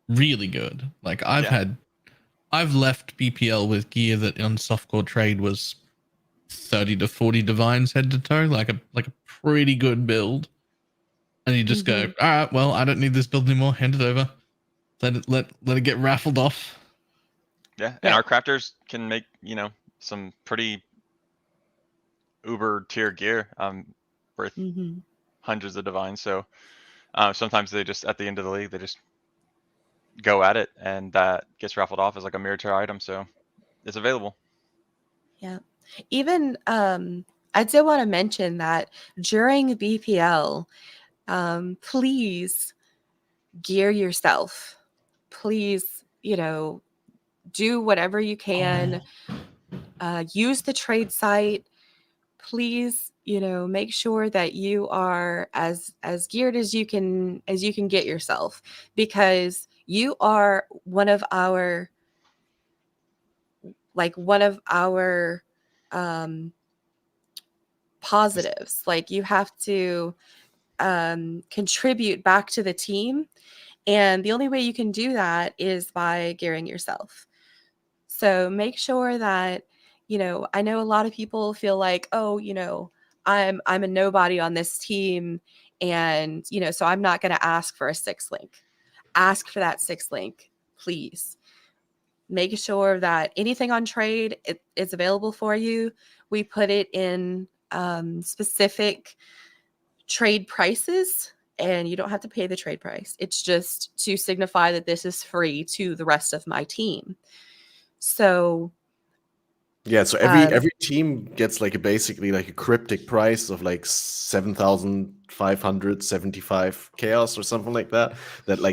really good. Like I've left BPL with gear that on softcore trade was 30 to 40 divines head to toe, like a pretty good build. And you just go, all right, well, I don't need this build anymore. Hand it over. Let it get raffled off. Yeah, and our crafters can make, some pretty uber tier gear worth hundreds of divines. So sometimes they just, at the end of the league, they just go at it, and that gets raffled off as like a mirror tier item. So it's available. Yeah. Even I did want to mention that during BPL, please gear yourself. Please, do whatever you can. Use the trade site. Please, make sure that you are as geared as you can get yourself, because you are one of our positives. Like you have to contribute back to the team, and the only way you can do that is by gearing yourself. So make sure that I know a lot of people feel like, oh, I'm a nobody on this team, and so I'm not going to ask for a 6th link. Ask for that 6th link, please. Make sure that anything on trade is available for you. We put it in specific trade prices, and you don't have to pay the trade price. It's just to signify that this is free to the rest of my team. So yeah, so every team gets basically a cryptic price of 7,575 chaos or something like that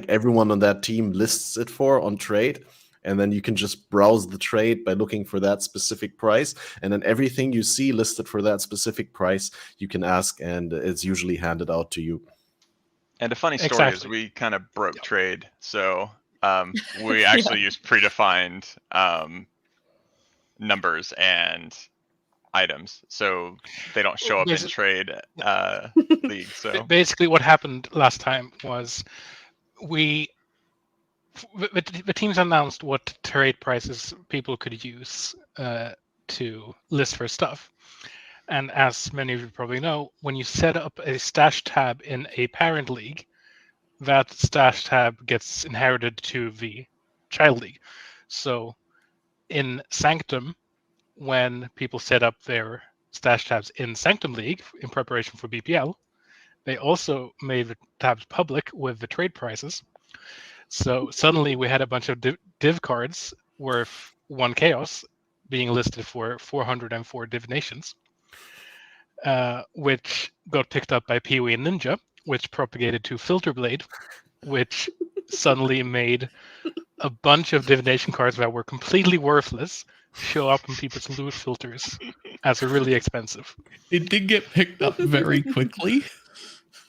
everyone on that team lists it for on trade. And then you can just browse the trade by looking for that specific price. And then everything you see listed for that specific price, you can ask, and it's usually handed out to you. And a funny story is we kind of broke trade. So we actually used predefined numbers and items, so they don't show up in trade league. So basically, what happened last time was the teams announced what trade prices people could use to list for stuff. And as many of you probably know, when you set up a stash tab in a parent league, that stash tab gets inherited to the child league. So in Sanctum, when people set up their stash tabs in Sanctum League in preparation for BPL, they also made the tabs public with the trade prices. So suddenly we had a bunch of div cards worth 1 chaos being listed for 404 divinations, which got picked up by Pee-wee and Ninja, which propagated to Filter Blade, which suddenly made a bunch of divination cards that were completely worthless show up in people's loot filters as really expensive. It did get picked up very quickly,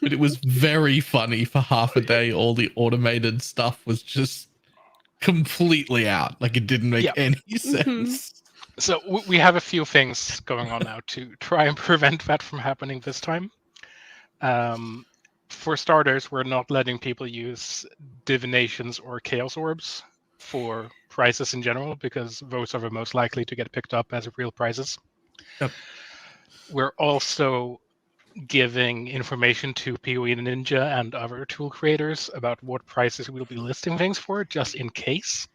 but it was very funny for half a day. All the automated stuff was just completely out. Like, it didn't make any sense. So we have a few things going on now to try and prevent that from happening this time. For starters, we're not letting people use divinations or chaos orbs for prizes in general, because those are the most likely to get picked up as real prizes. Yep. We're also giving information to Pee-wee and Ninja and other tool creators about what prices we'll be listing things for, just in case.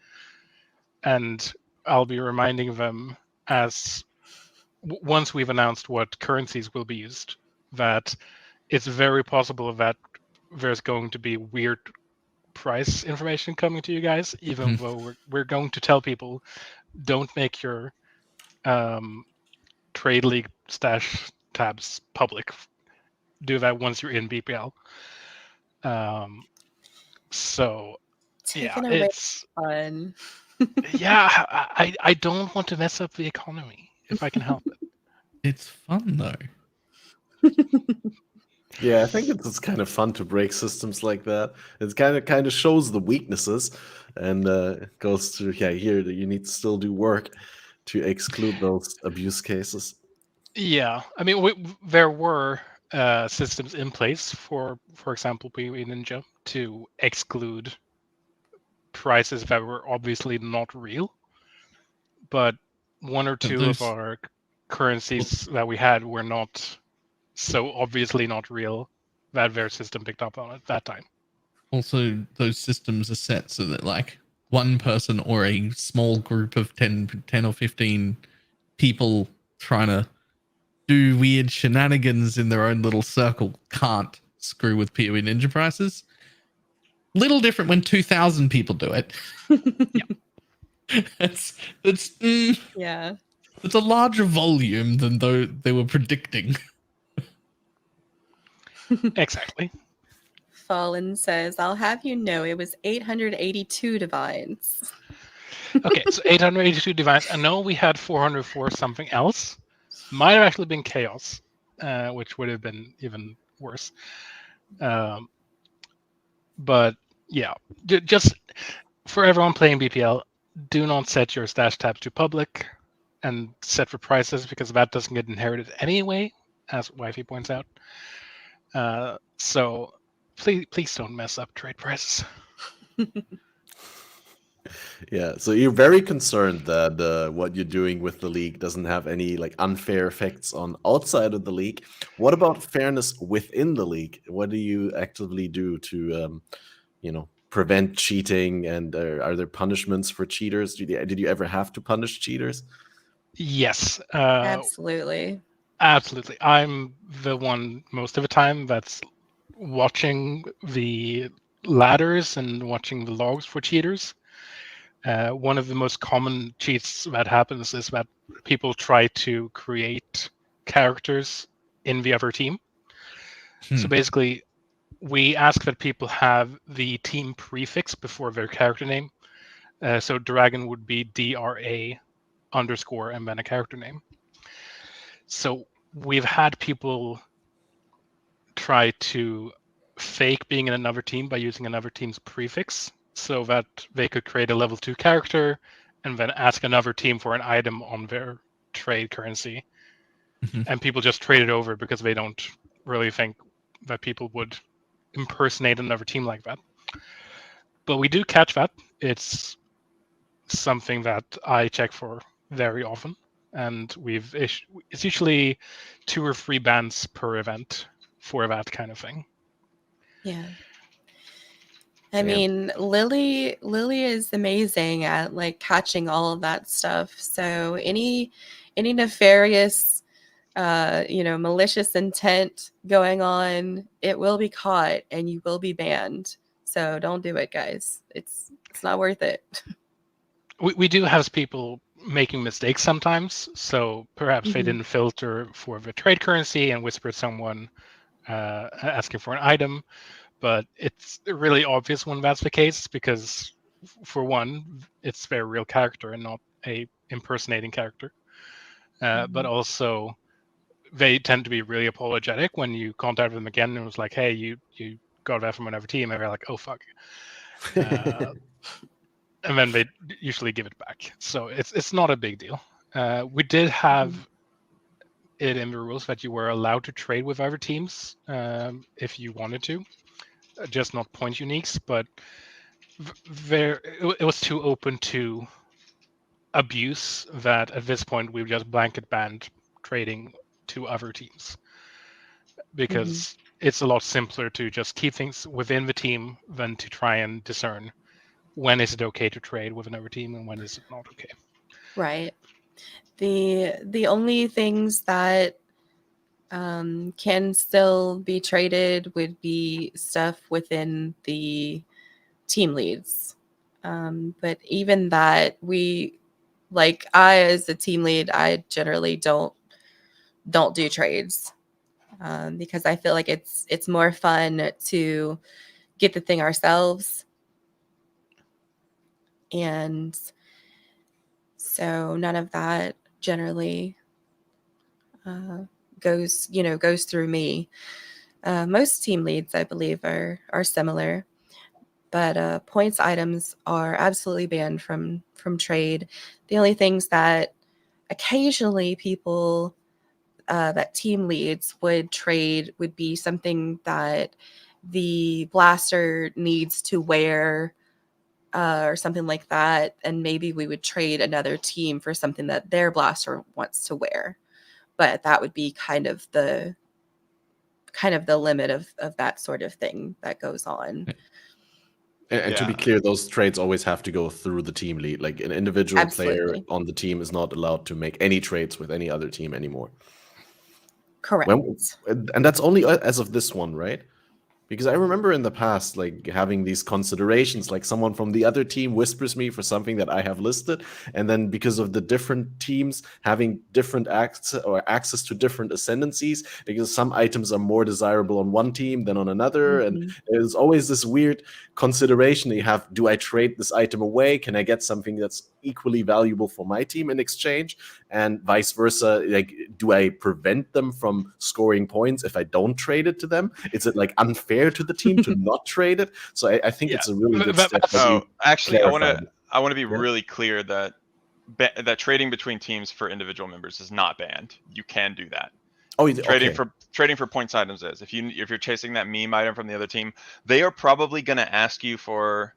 And I'll be reminding them as once we've announced what currencies will be used, that it's very possible that there's going to be weird price information coming to you guys, even though we're going to tell people, don't make your trade league stash tabs public. Do that once you're in BPL. So Taking yeah, away it's fun. yeah, I don't want to mess up the economy if I can help it. It's fun though. Yeah, I think it's kind of fun to break systems like that. It kind of shows the weaknesses, and goes to here you need to still do work to exclude those abuse cases. Yeah, I mean, there were systems in place for example, Pee-wee Ninja to exclude prices that were obviously not real, but one or two of our currencies that we had were not so obviously not real that their system picked up on it that time. Also, those systems are set so that like one person or a small group of 10 or 15 people trying to do weird shenanigans in their own little circle can't screw with Pee-wee Ninja prices. Little different when 2,000 people do it. It's yeah. It's a larger volume than though they were predicting. Exactly. Fallen says, I'll have you know it was 882 divines. Okay, so 882 divines. I know we had 404 something else. Might have actually been chaos, which would have been even worse. But yeah, just for everyone playing BPL, do not set your stash tabs to public and set for prices, because that doesn't get inherited anyway, as Wifey points out. So please don't mess up trade prices. Yeah, so you're very concerned that what you're doing with the league doesn't have any like unfair effects on outside of the league. What about fairness within the league? What do you actively do to, prevent cheating? And are there punishments for cheaters? Did you ever have to punish cheaters? Yes. Absolutely. Absolutely. I'm the one most of the time that's watching the ladders and watching the logs for cheaters. One of the most common cheats that happens is that people try to create characters in the other team. So basically, we ask that people have the team prefix before their character name. So Dragon would be DRA underscore and then a character name. So we've had people try to fake being in another team by using another team's prefix so that they could create a level 2 character and then ask another team for an item on their trade currency, and people just trade it over because they don't really think that people would impersonate another team like that. But we do catch that. It's something that I check for very often, and it's usually 2 or 3 bans per event for that kind of thing. Yeah. I mean, Lily is amazing at like catching all of that stuff. So any nefarious, malicious intent going on, it will be caught and you will be banned. So don't do it, guys. It's not worth it. We do have people making mistakes sometimes. So perhaps they didn't filter for the trade currency and whispered someone asking for an item. But it's really obvious when that's the case because, for one, it's their real character and not a impersonating character. But also, they tend to be really apologetic when you contact them again and it was like, hey, you got that from another team. And they're like, oh, fuck. And then they usually give it back. So it's not a big deal. We did have it in the rules that you were allowed to trade with other teams if you wanted to. Just not point uniques, but it was too open to abuse that at this point we've just blanket banned trading to other teams because it's a lot simpler to just keep things within the team than to try and discern when is it okay to trade with another team and when is it not okay. Right. The only things that can still be traded would be stuff within the team leads. But even that, I as a team lead, I generally don't do trades because I feel like it's more fun to get the thing ourselves. And so none of that generally goes through me. Most team leads, I believe, are similar, but points items are absolutely banned from trade. The only things that occasionally people that team leads would trade would be something that the blaster needs to wear or something like that, and maybe we would trade another team for something that their blaster wants to wear. But that would be kind of the limit of that sort of thing that goes on. And to be clear, those trades always have to go through the team lead. Like an individual player on the team is not allowed to make any trades with any other team anymore. Correct. And that's only as of this one, right? Because I remember in the past, like having these considerations, like someone from the other team whispers me for something that I have listed, and then because of the different teams having different access to different ascendancies, because some items are more desirable on one team than on another, and there's always this weird consideration that you have: do I trade this item away? Can I get something that's equally valuable for my team in exchange? And vice versa, like, do I prevent them from scoring points if I don't trade it to them? Is it like unfair to the team to not trade it? So I think it's a really good step. Actually, I want to be really clear that that trading between teams for individual members is not banned. You can do that. Trading for points items is. If you're chasing that meme item from the other team, they are probably going to ask you for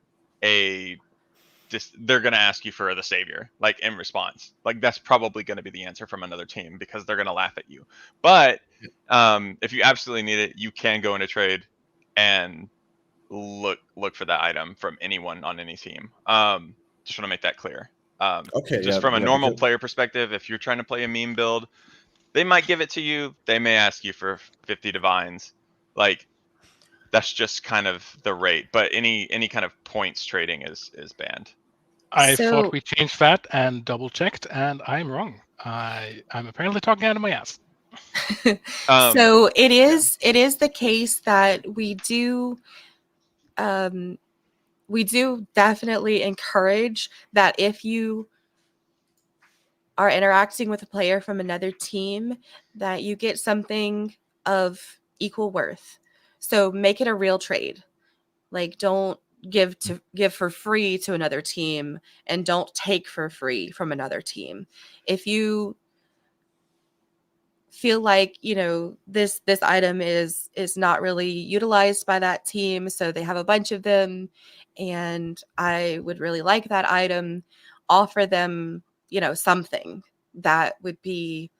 they're going to ask you for the savior, like in response. Like that's probably going to be the answer from another team because they're going to laugh at you. But if you absolutely need it, you can go into trade and look for that item from anyone on any team. Just want to make that clear. From a normal player perspective, if you're trying to play a meme build, they might give it to you. They may ask you for 50 divines. Like that's just kind of the rate. But any kind of points trading is banned. I thought we changed that and double checked, and I'm wrong. I'm apparently talking out of my ass. So it is the case that we do definitely encourage that if you are interacting with a player from another team, that you get something of equal worth. So make it a real trade. Like don't give for free to another team, and don't take for free from another team. If you feel like, you know, this item is not really utilized by that team, so they have a bunch of them, and I would really like that item, offer them, you know, something that would be,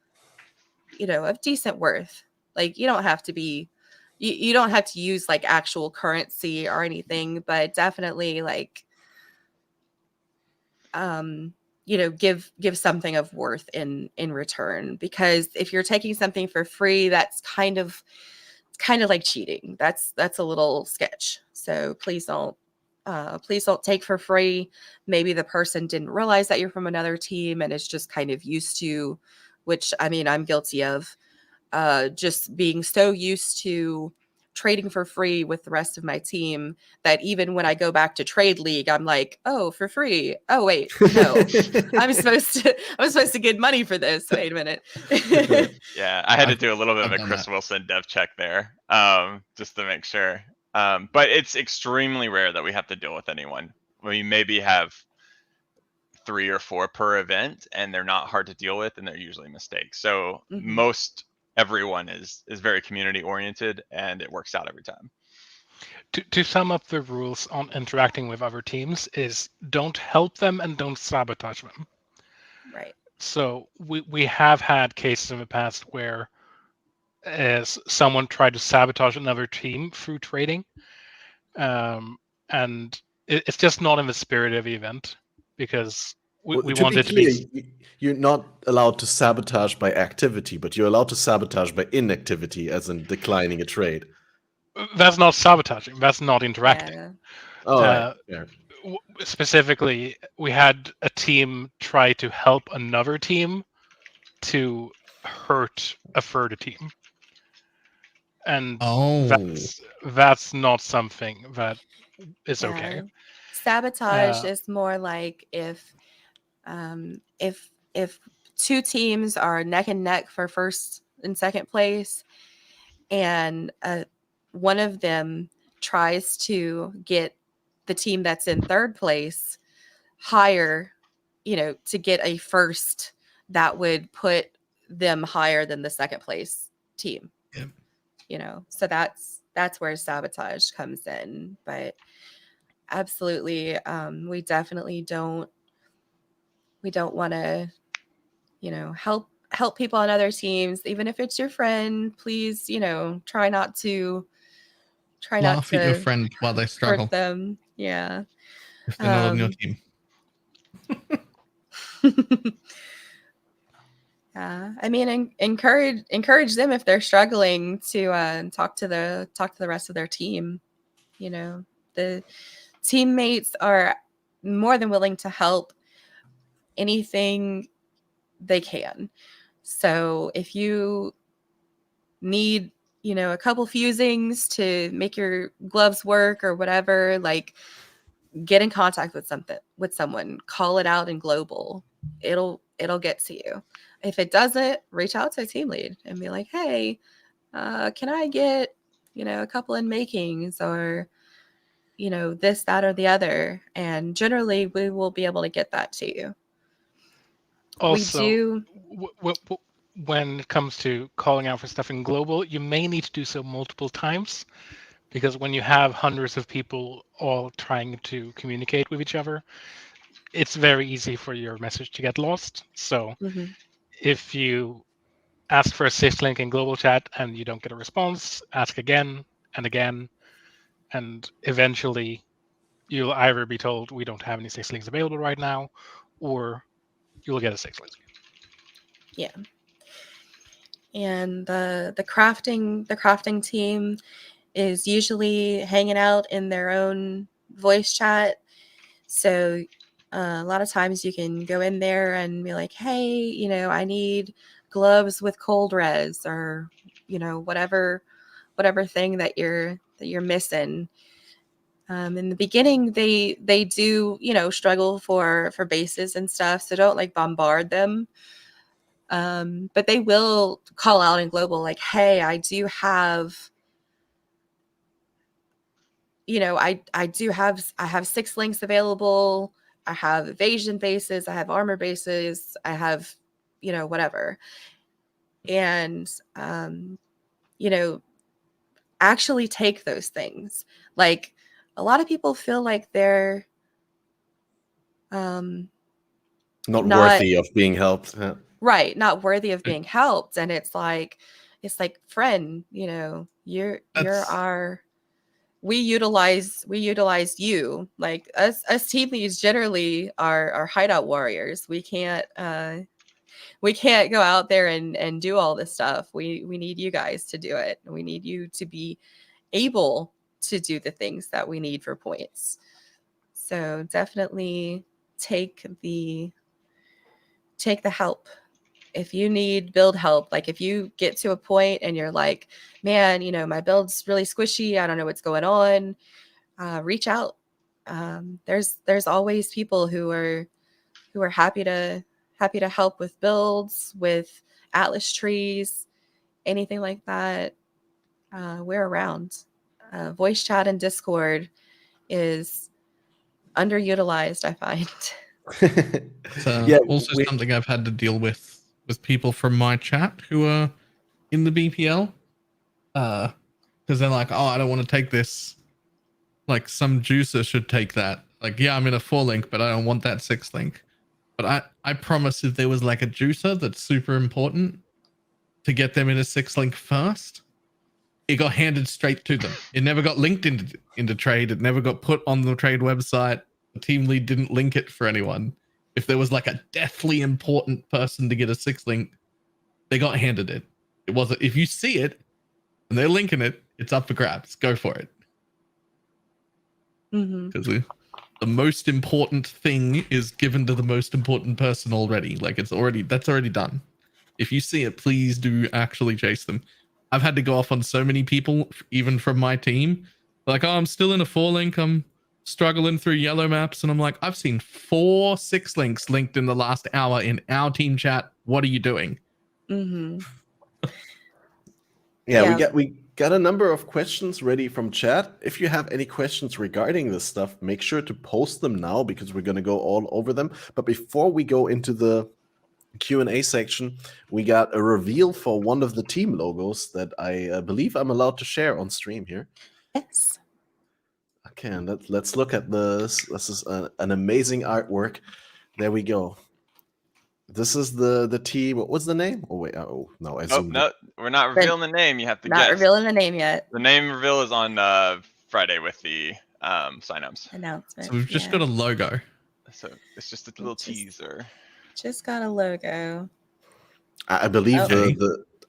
you know, of decent worth. Like, you don't have to be, you don't have to use like actual currency or anything, but definitely like, you know, give something of worth in return. Because if you're taking something for free, that's kind of like cheating. That's a little sketch. So please don't take for free. Maybe the person didn't realize that you're from another team and is just kind of used to, which I mean, I'm guilty of, just being so used to trading for free with the rest of my team that even when I go back to trade league, I'm like, oh, for free. Oh, wait, no, I'm supposed to get money for this. Wait a minute. Yeah, I had to do a little bit of I've a done Chris that. Wilson dev check there, just to make sure. But it's extremely rare that we have to deal with anyone. We maybe have 3 or 4 per event, and they're not hard to deal with, and they're usually mistakes. So most everyone is very community oriented, and it works out every time. To sum up the rules on interacting with other teams is don't help them and don't sabotage them. Right. So we have had cases in the past where someone tried to sabotage another team through trading, and it's just not in the spirit of the event, because we to want be it to clear, be. you're not allowed to sabotage by activity, but you're allowed to sabotage by inactivity, as in declining a trade. That's not sabotaging. That's not interacting. Yeah. All right. Yeah. Specifically, we had a team try to help another team to hurt a further team, and that's not something that is okay. Sabotage is more like if two teams are neck and neck for first and second place, and one of them tries to get the team that's in third place higher, you know, to get a first that would put them higher than the second place team. Yep. You know, so that's where sabotage comes in. But absolutely, we definitely don't want to, you know, help people on other teams, even if it's your friend. Please, you know, try not to laugh at your friend while they struggle. Hurt them. Yeah. If they're not on your team. Yeah, I mean, encourage them if they're struggling to talk to the rest of their team. You know, the teammates are more than willing to help anything they can. So if you need, you know, a couple fusings to make your gloves work or whatever, like, get in contact with someone, call it out in global. It'll get to you. If it doesn't, reach out to a team lead and be like, hey, can I get, you know, a couple in makings, or, you know, this, that, or the other? And generally we will be able to get that to you. Also, when it comes to calling out for stuff in global, you may need to do so multiple times, because when you have hundreds of people all trying to communicate with each other, it's very easy for your message to get lost. So if you ask for a sys link in global chat and you don't get a response, ask again and again, and eventually you'll either be told we don't have any sys links available right now, or you'll get a sys link. Yeah. And the crafting team is usually hanging out in their own voice chat. So a lot of times you can go in there and be like, hey, you know, I need gloves with cold res, or, you know, whatever thing that you're missing. In the beginning, they do, you know, struggle for bases and stuff. So don't like bombard them. But they will call out in global like, hey, I do have you know, I have 6 links available. I have evasion bases, I have armor bases, I have, you know, whatever. And you know, actually take those things. Like, a lot of people feel like they're not worthy of being helped. Yeah. Right, not worthy of being helped. And it's like, friend, you know, you're our, we utilize you. Like, us team leads generally are hideout warriors. We can't go out there and do all this stuff. We need you guys to do it. We need you to be able to do the things that we need for points. So definitely take the help. If you need build help, like if you get to a point and you're like, man, you know, my build's really squishy, I don't know what's going on, reach out. There's always people who are happy to help with builds, with atlas trees, anything like that. We're around. Voice chat and Discord is underutilized, I find. It's also something I've had to deal with people from my chat who are in the BPL, because they're like, oh, I don't want to take this, like some juicer should take that. Like, yeah, I'm in a 4 link, but I don't want that 6 link. But I promise, if there was like a juicer that's super important to get them in a 6 link first, it got handed straight to them. It never got linked into trade. It never got put on the trade website. The team lead didn't link it for anyone. If there was like a deathly important person to get a 6 link, they got handed it. It wasn't, if you see it and they're linking it, it's up for grabs. Go for it. Because the most important thing is given to the most important person already. Like, that's already done. If you see it, please do actually chase them. I've had to go off on so many people, even from my team. Like, oh, I'm still in a 4 link. I'm struggling through yellow maps. And I'm like, I've seen 4 6 links linked in the last hour in our team chat. What are you doing? Yeah, we got a number of questions ready from chat. If you have any questions regarding this stuff, make sure to post them now, because we're going to go all over them. But before we go into the Q&A section, we got a reveal for one of the team logos that I believe I'm allowed to share on stream here. Yes. Okay, and let's look at this. This is an amazing artwork. There we go. This is the team. What was the name? Oh wait, oh no, I zoomed. No, we're not revealing the name. You have to guess. Not revealing the name yet. The name reveal is on Friday with the signups announcement. So we've just got a logo. So it's just a little teaser. Just got a logo. I believe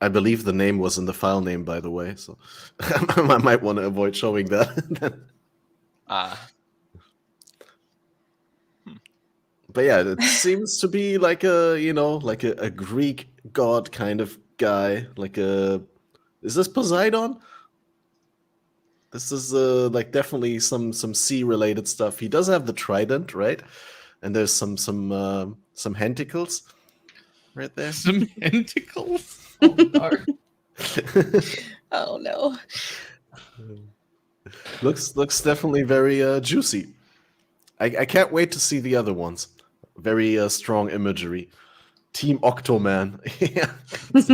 I believe the name was in the file name, by the way. So I might want to avoid showing that. But yeah, it seems to be like a Greek god kind of guy. Is this Poseidon? This is like definitely some sea related stuff. He does have the trident, right? And there's some tentacles right there. Some tentacles? Oh no. Oh no. Looks definitely very juicy. I can't wait to see the other ones. Very strong imagery. Team Octoman. Yeah,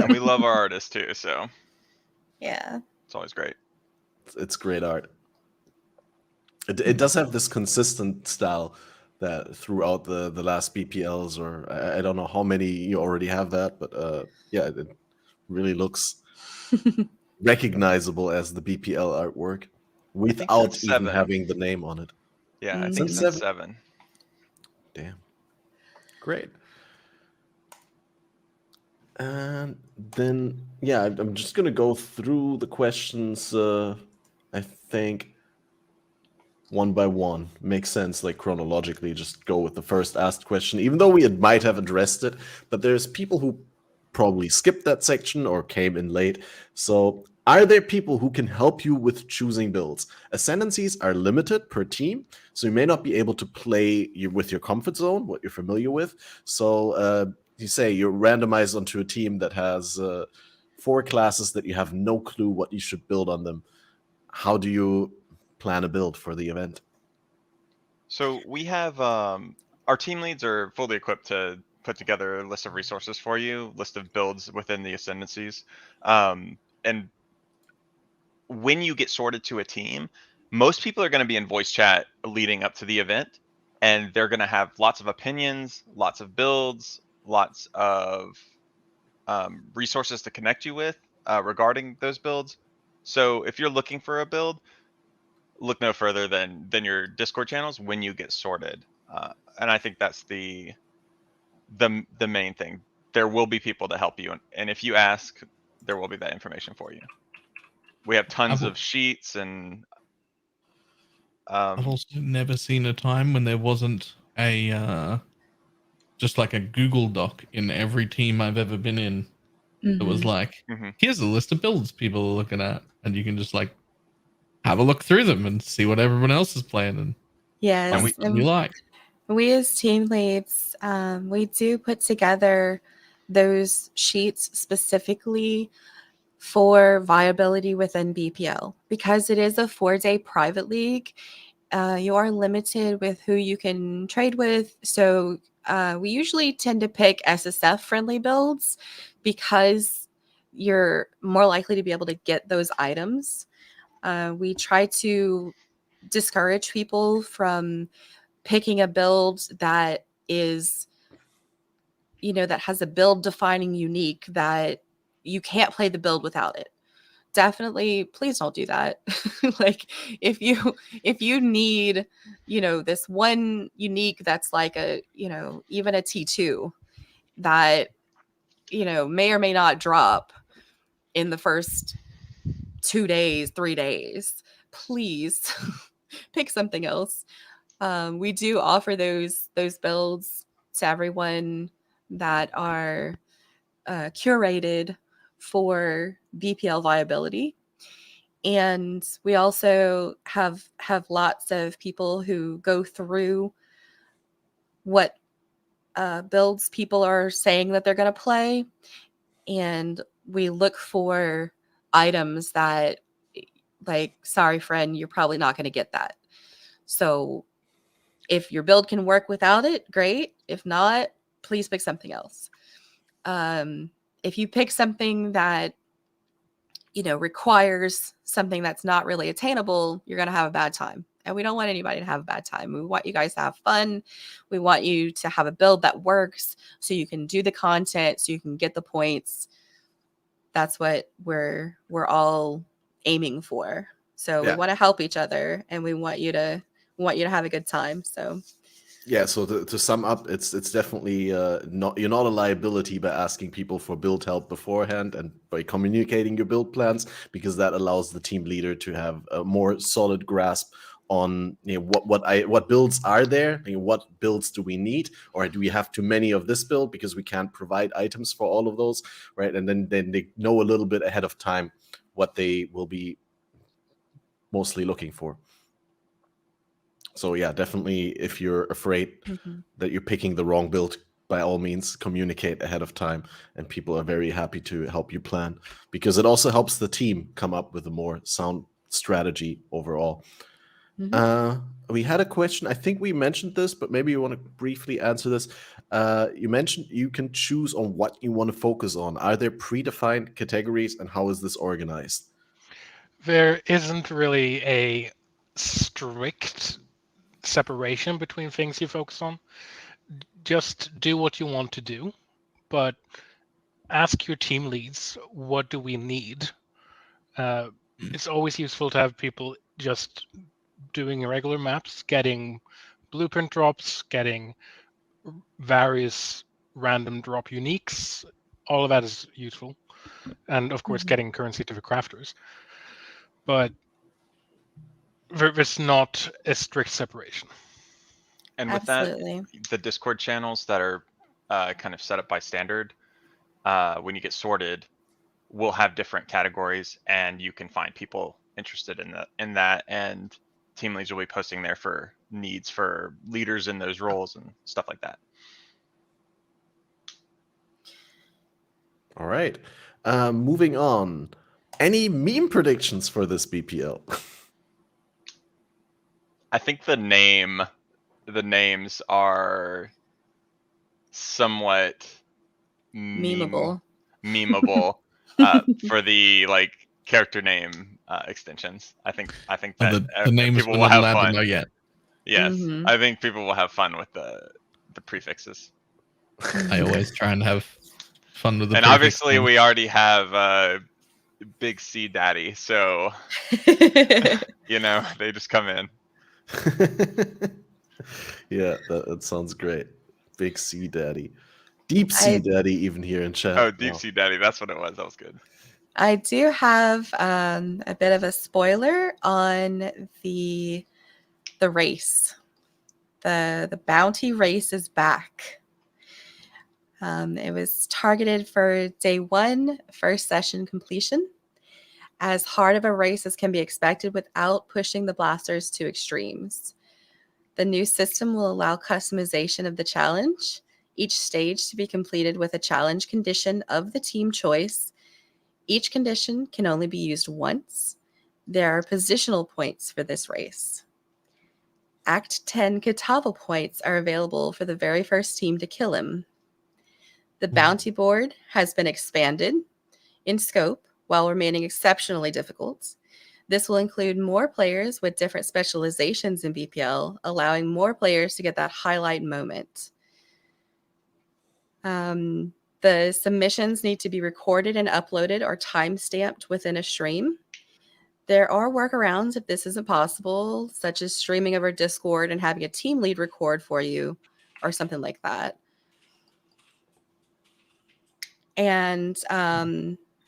we love our artists too, so yeah, it's always great. It's great art. It does have this consistent style that throughout the last BPLs, or I don't know how many you already have that, but yeah, it really looks recognizable as the BPL artwork without even having the name on it. Yeah, I think it's 7. Damn. Great. And then, yeah, I'm just going to go through the questions, I think, one by one. Makes sense, like chronologically, just go with the first asked question, even though we might have addressed it. But there's people who probably skipped that section or came in late. So are there people who can help you with choosing builds? Ascendancies are limited per team, so you may not be able to play with your comfort zone, what you're familiar with. So you say you're randomized onto a team that has 4 classes that you have no clue what you should build on them. How do you plan a build for the event? So we have our team leads are fully equipped to put together a list of resources for you, list of builds within the ascendancies. And when you get sorted to a team, most people are going to be in voice chat leading up to the event, and they're going to have lots of opinions, lots of builds, lots of resources to connect you with regarding those builds. So if you're looking for a build, look no further than your Discord channels when you get sorted. And I think that's the main thing. There will be people to help you, and if you ask, there will be that information for you. We have tons of sheets and I've also never seen a time when there wasn't a just like a Google Doc in every team I've ever been in. It was like, here's a list of builds people are looking at, and you can just like have a look through them and see what everyone else is playing and Yes, and you like. We as team leads, we do put together those sheets specifically for viability within BPL because it is a 4-day private league. You are limited with who you can trade with. So we usually tend to pick SSF friendly builds because you're more likely to be able to get those items. We try to discourage people from picking a build that is, that has a build defining unique that you can't play the build without it. Definitely, please don't do that. Like if you need, this one unique that's like a, even a T2 that, may or may not drop in the first 2 days, 3 days, please pick something else. We do offer those builds to everyone that are curated for BPL viability. And we also have lots of people who go through what builds people are saying that they're going to play. And we look for items that, like, sorry, friend, you're probably not going to get that. So if your build can work without it, great. If not, please pick something else. If you pick something that, requires something that's not really attainable, you're going to have a bad time. And we don't want anybody to have a bad time. We want you guys to have fun. We want you to have a build that works so you can do the content, so you can get the points. That's what we're all aiming for. So we want to help each other, and we want you to have a good time. So yeah, so to sum up, it's definitely you're not a liability by asking people for build help beforehand and by communicating your build plans, because that allows the team leader to have a more solid grasp on what builds are there, what builds do we need, or do we have too many of this build because we can't provide items for all of those, right? And then they know a little bit ahead of time what they will be mostly looking for. So yeah, definitely if you're afraid that you're picking the wrong build, by all means communicate ahead of time, and people are very happy to help you plan, because it also helps the team come up with a more sound strategy overall. We had a question, I think we mentioned this, but maybe you want to briefly answer this. You mentioned you can choose on what you want to focus on. Are there predefined categories, and how is this organized? There isn't really a strict separation between things you focus on. Just do what you want to do, but ask your team leads, what do we need? It's always useful to have people just doing regular maps, getting blueprint drops, getting various random drop uniques. All of that is useful. And of course, getting currency to the crafters. But there's not a strict separation. And with that, the Discord channels that are kind of set up by standard, when you get sorted, will have different categories, and you can find people interested in that, and team leads will be posting there for needs for leaders in those roles and stuff like that. All right. Moving on. Any meme predictions for this BPL? I think the names are somewhat Memeable. memeable for the like character name extensions. I think that the names people were will not have allowed to fun. know yet. Yes, Mhm. I think people will have fun with the prefixes. I always try and have fun with the And prefix obviously names. we already have Big C Daddy, so you know they just come in. Yeah, that sounds great. Big C Daddy. Deep Sea I Daddy even here in chat. Oh, Deep Wow. Sea Daddy, that's what it was. That was good. I do have a bit of a spoiler on the race. The bounty race is back. It was targeted for day 1, first session completion, as hard of a race as can be expected without pushing the blasters to extremes. The new system will allow customization of the challenge, each stage to be completed with a challenge condition of the team choice. Each condition can only be used once. There are positional points for this race. Act 10 Kitava points are available for the very first team to kill him. The bounty board has been expanded in scope while remaining exceptionally difficult. This will include more players with different specializations in BPL, allowing more players to get that highlight moment. The submissions need to be recorded and uploaded or time-stamped within a stream. There are workarounds if this isn't possible, such as streaming over Discord and having a team lead record for you or something like that. And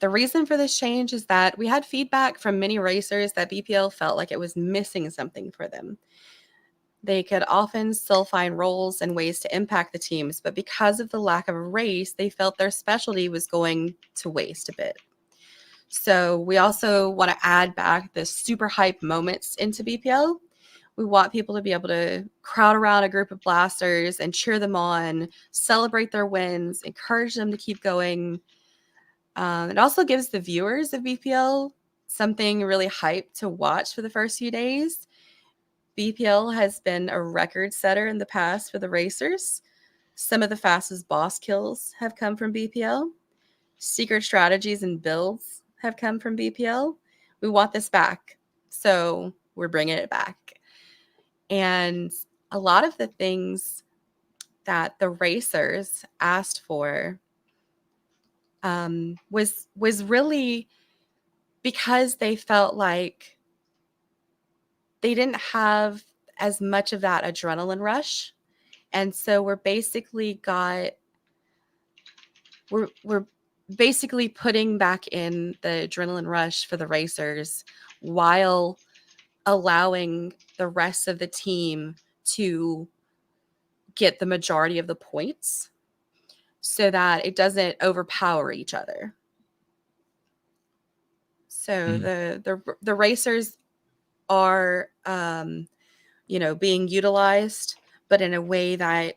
the reason for this change is that we had feedback from many racers that BPL felt like it was missing something for them. They could often still find roles and ways to impact the teams, but because of the lack of a race, they felt their specialty was going to waste a bit. So we also want to add back the super hype moments into BPL. We want people to be able to crowd around a group of blasters and cheer them on, celebrate their wins, encourage them to keep going. It also gives the viewers of BPL something really hype to watch for the first few days. BPL has been a record setter in the past for the racers. Some of the fastest boss kills have come from BPL. Secret strategies and builds have come from BPL. We want this back, so we're bringing it back. And a lot of the things that the racers asked for was really because they felt like they didn't have as much of that adrenaline rush. And so we're basically putting back in the adrenaline rush for the racers while allowing the rest of the team to get the majority of the points so that it doesn't overpower each other. So the racers are being utilized, but in a way that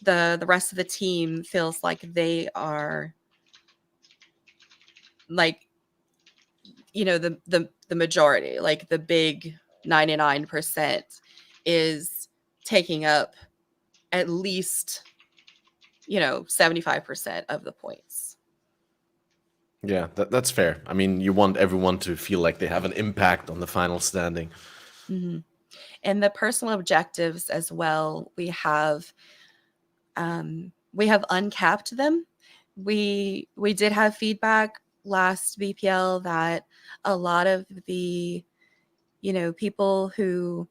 the rest of the team feels like they are like the majority, like the big 99% is taking up at least 75% of the points. Yeah, that's fair. I mean, you want everyone to feel like they have an impact on the final standing. Mm-hmm. And the personal objectives as well, we have uncapped them. We did have feedback last BPL that a lot of the people who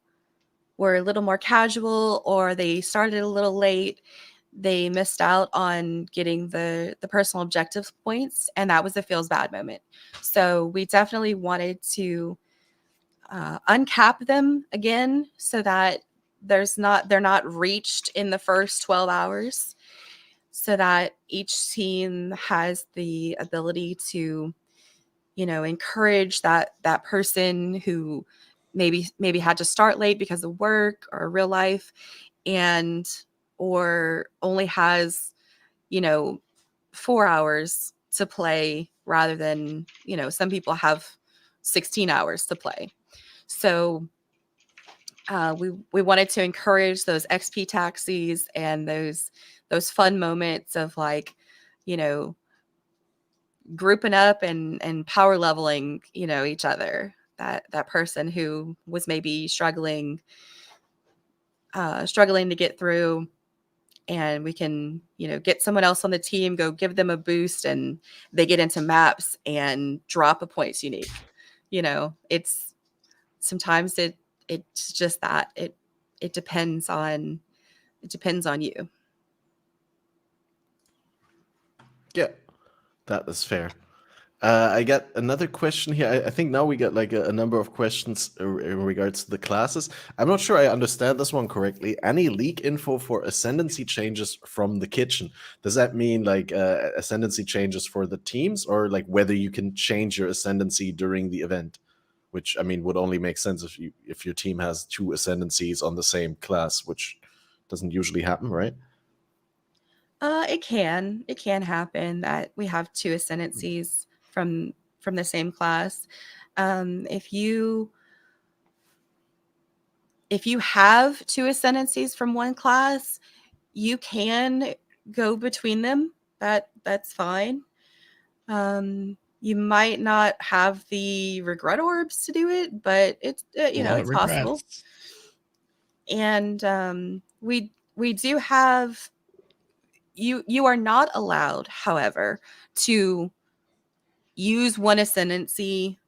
were a little more casual or they started a little late, they missed out on getting the personal objectives points, and that was a feels bad moment. So we definitely wanted to uncap them again so that they're not reached in the first 12 hours, so that each team has the ability to encourage that person who maybe had to start late because of work or real life, or only has 4 hours to play rather than some people have 16 hours to play. So we wanted to encourage those XP taxis and those fun moments of like, you know, grouping up and power leveling, you know, each other. That person who was maybe struggling to get through, and we can, you know, get someone else on the team, go give them a boost, and they get into maps and drop a points unique. You know, it's sometimes it's just that it depends on you. Yeah, that is fair. I got another question here. I think now we got like a number of questions in regards to the classes. I'm not sure I understand this one correctly. Any leak info for ascendancy changes from the kitchen? Does that mean like ascendancy changes for the teams, or like whether you can change your ascendancy during the event? Which, I mean, would only make sense if your team has 2 ascendancies on the same class, which doesn't usually happen, right? It can happen that we have 2 ascendancies from the same class. If you have 2 ascendancies from one class, you can go between them. That's fine. You might not have the regret orbs to do it, but it's you know, it's possible. And we do have, you are not allowed, however, to use one ascendancy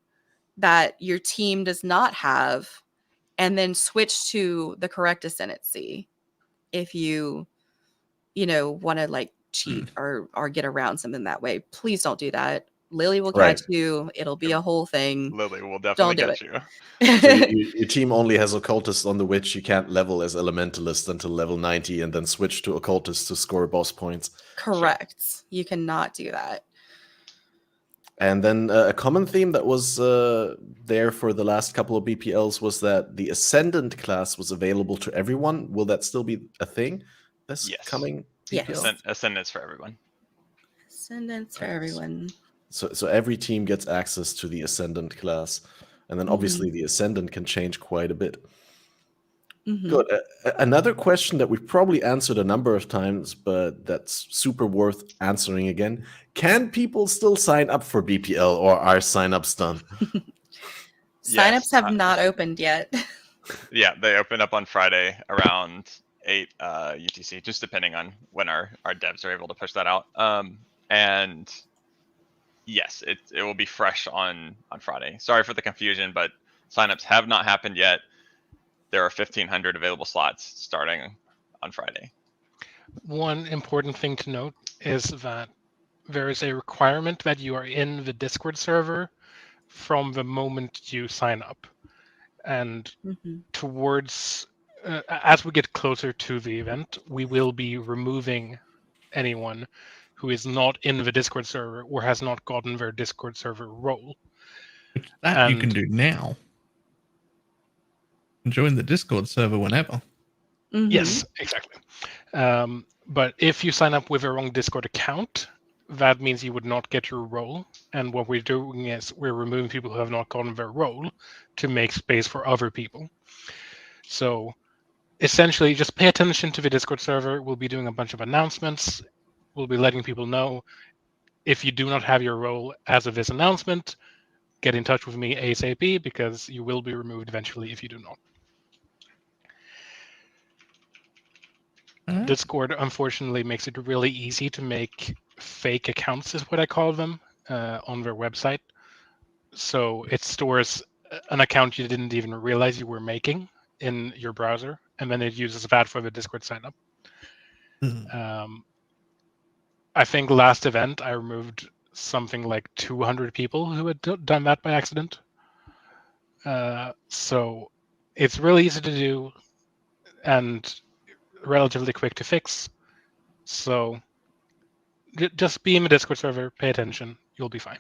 that your team does not have and then switch to the correct ascendancy if you know, want to like cheat or get around something that way. Please don't do that. Lily will catch you. It'll be a whole thing. Lily will definitely Don't do catch it. you. So your team only has occultist on the witch. You can't level as elementalist until level 90 and then switch to occultist to score boss points. Correct. Sure. You cannot do that. And then a common theme that was there for the last couple of BPLs was that the Ascendant class was available to everyone. Will that still be a thing this coming BPL? Yes. Ascendance for everyone. Ascendance for everyone. So every team gets access to the Ascendant class. And then obviously the Ascendant can change quite a bit. Good. Another question that we've probably answered a number of times, but that's super worth answering again. Can people still sign up for BPL, or are signups done? Signups have not opened yet. Yeah, they open up on Friday around 8 UTC, just depending on when our devs are able to push that out. And yes, it will be fresh on Friday. Sorry for the confusion, but signups have not happened yet. There are 1,500 available slots starting on Friday. One important thing to note is that there is a requirement that you are in the Discord server from the moment you sign up. And towards, as we get closer to the event, we will be removing anyone who is not in the Discord server or has not gotten their Discord server role. That you can do now. Join the Discord server whenever. Yes, exactly. But if you sign up with a wrong Discord account, that means you would not get your role. And what we're doing is we're removing people who have not gotten their role to make space for other people. So essentially, just pay attention to the Discord server. We'll be doing a bunch of announcements. We'll be letting people know if you do not have your role as of this announcement, get in touch with me ASAP, because you will be removed eventually if you do not. Discord, unfortunately, makes it really easy to make fake accounts, is what I call them, on their website. So it stores an account you didn't even realize you were making in your browser, and then it uses that for the Discord signup. I think last event I removed something like 200 people who had done that by accident. So it's really easy to do and relatively quick to fix. So just be in the Discord server, pay attention, you'll be fine.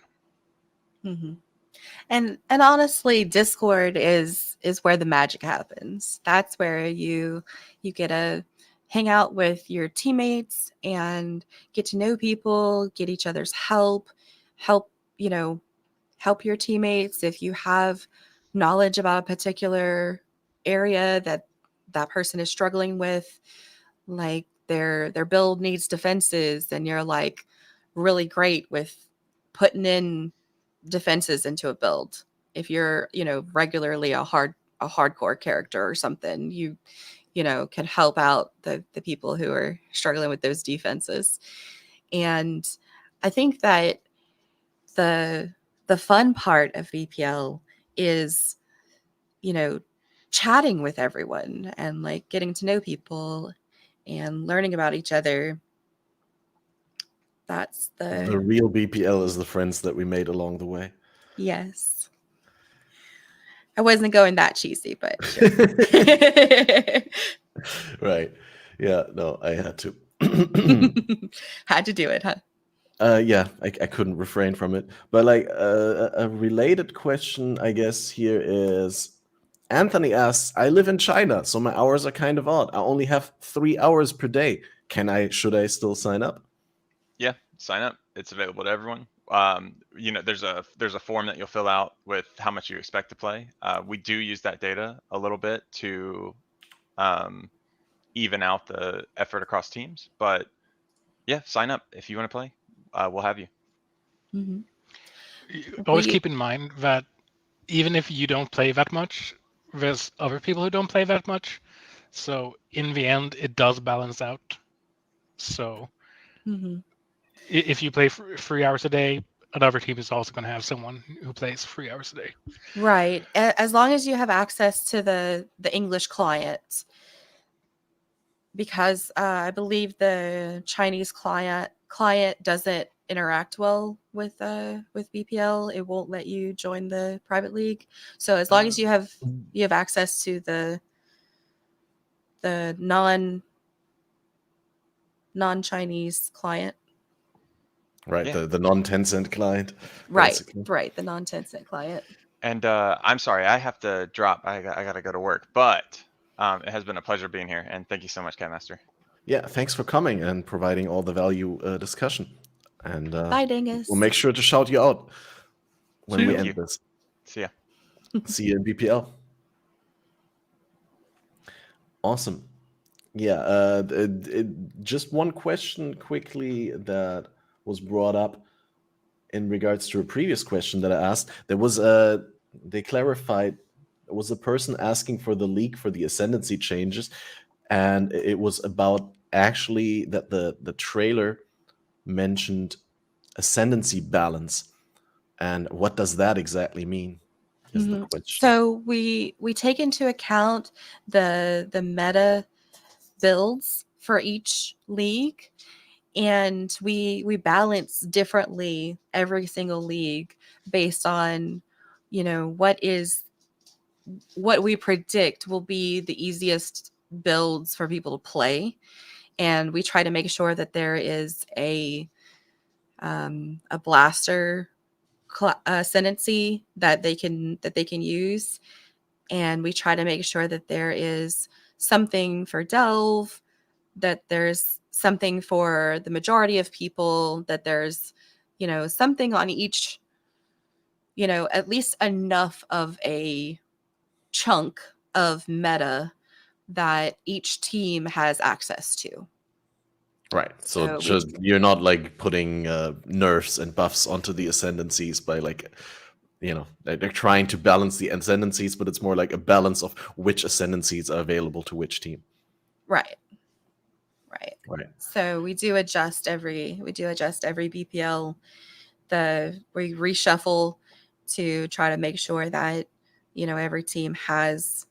And honestly, Discord is where the magic happens. That's where you get to hang out with your teammates and get to know people, get each other's help your teammates if you have knowledge about a particular area that that person is struggling with, like their build needs defenses, and you're like really great with putting in defenses into a build. If you're, you know, regularly a hardcore character or something, you know, can help out the people who are struggling with those defenses. And I think that the fun part of BPL is, you know, chatting with everyone and like getting to know people and learning about each other. That's The real BPL is the friends that we made along the way. Yes. I wasn't going that cheesy, but sure. Right. Yeah, no, I had to. Had to do it, huh? Yeah, I couldn't refrain from it. But like a related question, I guess, here is Anthony asks, I live in China, so my hours are kind of odd. I only have 3 hours per day. Should I still sign up? Yeah, sign up. It's available to everyone. You know, there's a form that you'll fill out with how much you expect to play. We do use that data a little bit to even out the effort across teams. But yeah, sign up if you want to play. We'll have you. Mm-hmm. Always keep in mind that even if you don't play that much, there's other people who don't play that much. So in the end, it does balance out. So if you play 3 hours a day, another team is also going to have someone who plays 3 hours a day. Right. As long as you have access to the English client, because I believe the Chinese client doesn't interact well with BPL. It won't let you join the private league. So as long as you have access to the non-Chinese client. Right, yeah. the non-Tencent client. Right, basically. Right, the non-Tencent client. And I'm sorry, I have to drop. I got to go to work, but it has been a pleasure being here, and thank you so much, Catmaster. Yeah, thanks for coming and providing all the value discussion. And bye, Dingess. We'll make sure to shout you out when we end this. See ya. See you in BPL. Awesome. Yeah, just one question quickly that was brought up in regards to a previous question that I asked. There was they clarified, it was a person asking for the leak for the ascendancy changes, and it was about actually that the trailer mentioned ascendancy balance, and what does that exactly mean? Is the question. So we take into account the meta builds for each league, and we balance differently every single league based on, you know, what we predict will be the easiest builds for people to play, and we try to make sure that there is a blaster ascendancy that they can use, and we try to make sure that there is something for delve, that there's something for the majority of people, that there's, you know, something on each, you know, at least enough of a chunk of meta that each team has access to. Right. So just you're not like putting nerfs and buffs onto the ascendancies by like, you know, they're trying to balance the ascendancies, but it's more like a balance of which ascendancies are available to which team. Right. So we do adjust every BPL. We reshuffle to try to make sure that, you know, every team has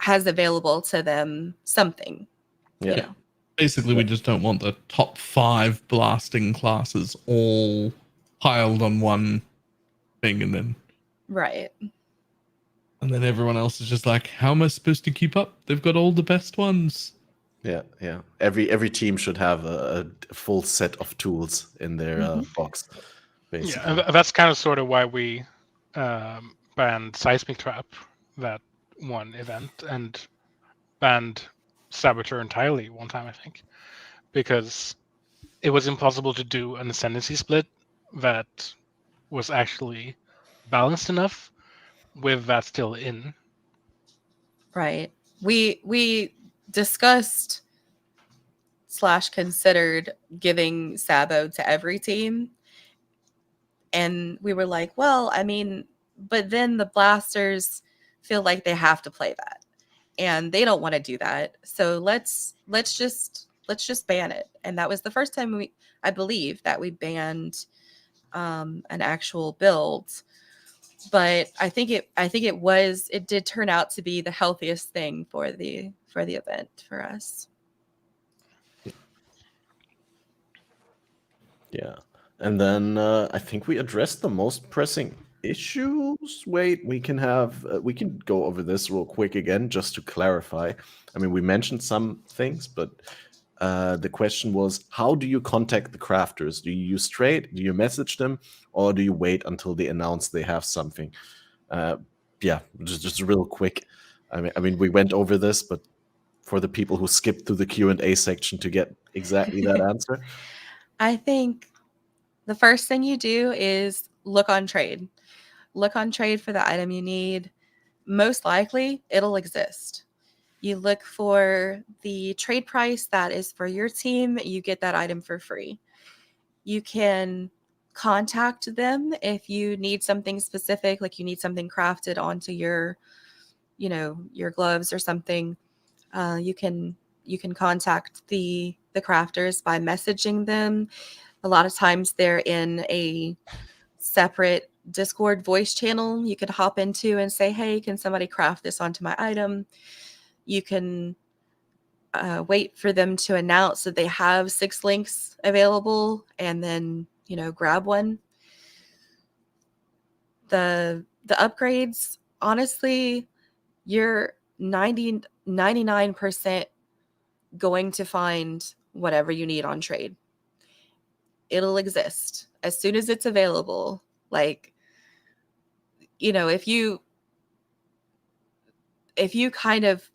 available to them something. Yeah. You know? Basically, we just don't want the top 5 blasting classes all piled on one thing, and then everyone else is just like, how am I supposed to keep up? They've got all the best ones. Yeah. Every team should have a full set of tools in their box. Basically. Yeah, that's kind of sort of why we banned Seismic Trap, that one event, and banned Saboteur entirely one time, I think, because it was impossible to do an ascendancy split that was actually balanced enough with that still in. Right. We discussed / considered giving Sabo to every team. And we were like, well, I mean, but then the Blasters feel like they have to play that. And they don't want to do that. So let's just ban it. And that was the first time I believe that we banned an actual build. But I think it did turn out to be the healthiest thing for the event for us. Yeah. And then I think we addressed the most pressing issues. Wait, we can go over this real quick again just to clarify. I mean, we mentioned some things, but the question was, how do you contact the crafters? Do you use trade? Do you message them? Or do you wait until they announce they have something? Yeah, just real quick. I mean, we went over this, but for the people who skipped through the Q&A section to get exactly that answer. I think the first thing you do is look on trade. Look on trade for the item you need. Most likely, it'll exist. You look for the trade price that is for your team. You get that item for free. You can contact them if you need something specific, like you need something crafted onto your gloves or something. You can contact the crafters by messaging them. A lot of times they're in a separate Discord voice channel you could hop into and say, hey, can somebody craft this onto my item? You can wait for them to announce that they have 6 links available and then, grab one. The upgrades, honestly, you're 99% going to find whatever you need on trade. It'll exist as soon as it's available. Like, if you kind of,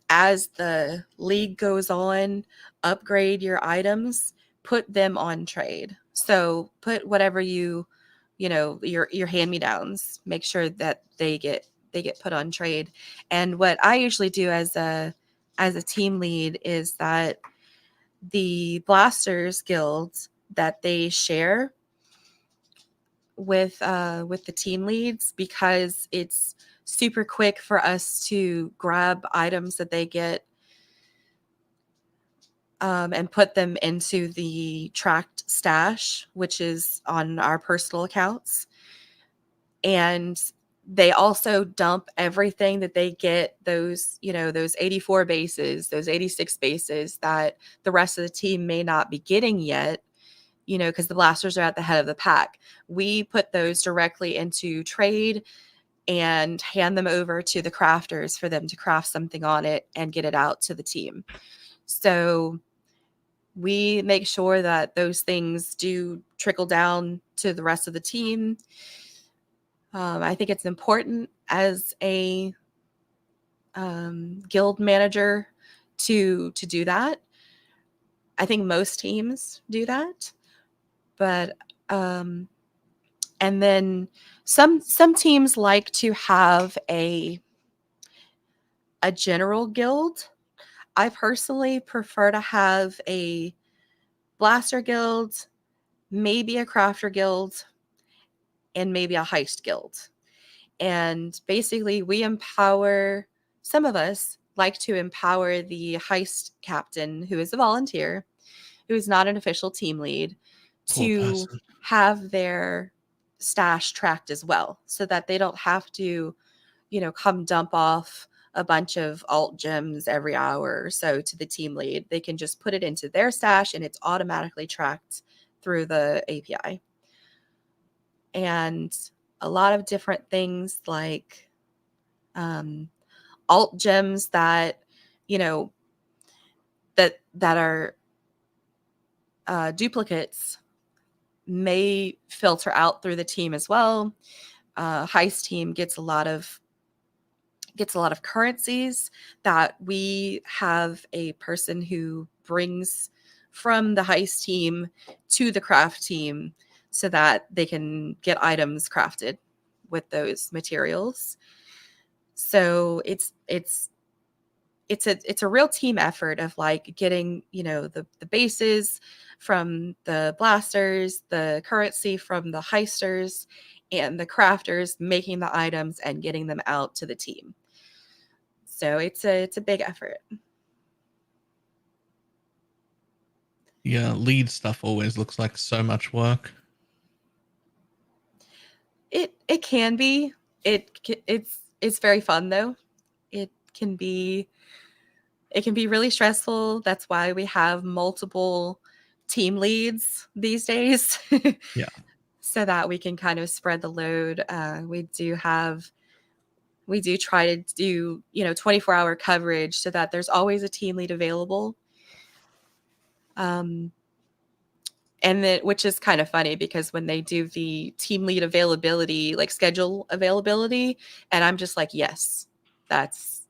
as the league goes on, upgrade your items, put them on trade. So put whatever your hand-me-downs, make sure that they get put on trade. And what I usually do as a team lead is that the Blasters guilds that they share with the team leads, because it's super quick for us to grab items that they get and put them into the tracked stash, which is on our personal accounts. And they also dump everything that they get, those 84 bases, those 86 bases that the rest of the team may not be getting yet, because the Blasters are at the head of the pack. We put those directly into trade and hand them over to the crafters for them to craft something on it and get it out to the team. So we make sure that those things do trickle down to the rest of the team. I think it's important as a guild manager to do that. I think most teams do that, but and then some teams like to have a general guild. I personally prefer to have a blaster guild, maybe a crafter guild, and maybe a heist guild. And basically some of us like to empower the heist captain, who is a volunteer, who is not an official team lead, to have their stash tracked as well, so that they don't have to, come dump off a bunch of alt gems every hour or so to the team lead. They can just put it into their stash and it's automatically tracked through the API. And a lot of different things like alt gems that that are duplicates may filter out through the team as well. Heist team gets a lot of currencies that we have a person who brings from the heist team to the craft team so that they can get items crafted those materials. So it's a real team effort of like getting, you know, the bases from the blasters, the currency from the heisters, and the crafters making the items and getting them out to the team. So it's a big effort. Yeah, lead stuff always looks like so much work. It can be. It's very fun though. It can be really stressful. That's why we have multiple team leads these days. Yeah. So that we can kind of spread the load. We do try to do, you know, 24-hour coverage so that there's always a team lead available. And then, which is kind of funny because when they do the team lead availability, like schedule availability, and I'm just like, yes, that's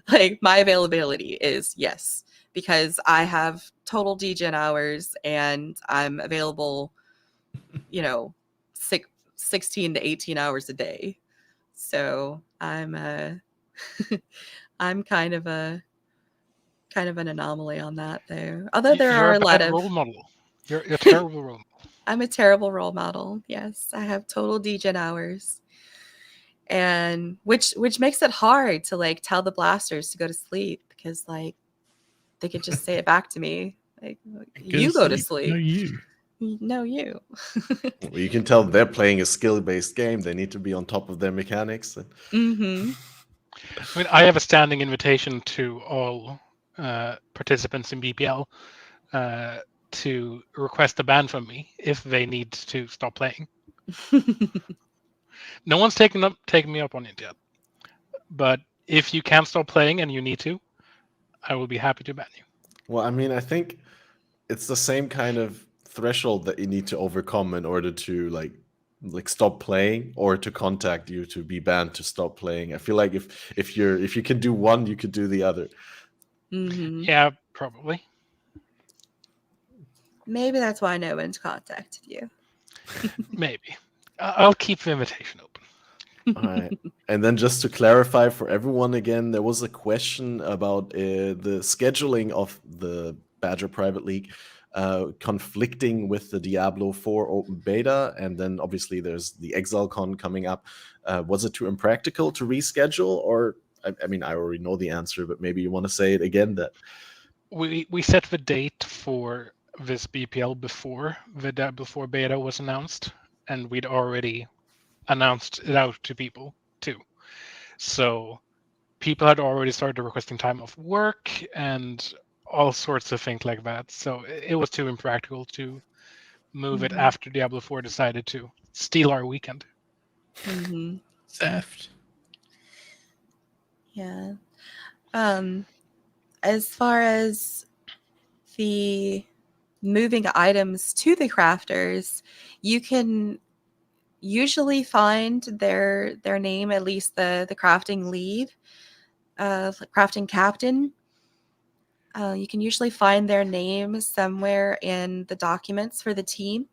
like my availability is yes, because I have total degen hours and I'm available, you know, 16 to 18 hours a day. So I'm I'm kind of an anomaly on that though. Although there You're are a a lot bad of role model. You're a terrible role model. I'm a terrible role model. Yes, I have total degen hours. And which makes it hard to like tell the blasters to go to sleep because like they could just say it back to me. Like you go to sleep. No, you. No, you. Well, you can tell they're playing a skill-based game. They need to be on top of their mechanics. Mm-hmm. I mean, I have a standing invitation to all participants in BPL to request a ban from me if they need to stop playing. No one's taken me up on it yet. But if you can't stop playing and you need to, I will be happy to ban you. Well, I mean, I think it's the same kind of threshold that you need to overcome in order to like stop playing or to contact you to be banned to stop playing. I feel like if you can do one, you could do the other. Mm-hmm. Yeah, probably. Maybe that's why no one's contacted you. Maybe. I'll keep the invitation open. All right. And then just to clarify for everyone again, there was a question about the scheduling of the Badger Private League conflicting with the Diablo 4 open beta. And then obviously there's the ExileCon coming up. Was it too impractical to reschedule? Or, I mean, I already know the answer, but maybe you want to say it again that We set the date for this BPL before the Diablo 4 beta was announced, and we'd already announced it out to people too. So people had already started requesting time off work and all sorts of things like that. So it was too impractical to move it after Diablo 4 decided to steal our weekend. Mm-hmm. Theft. Yeah. As far as the moving items to the crafters, you can usually find their name, at least the crafting lead, crafting captain. You can usually find their name somewhere in the documents for the team.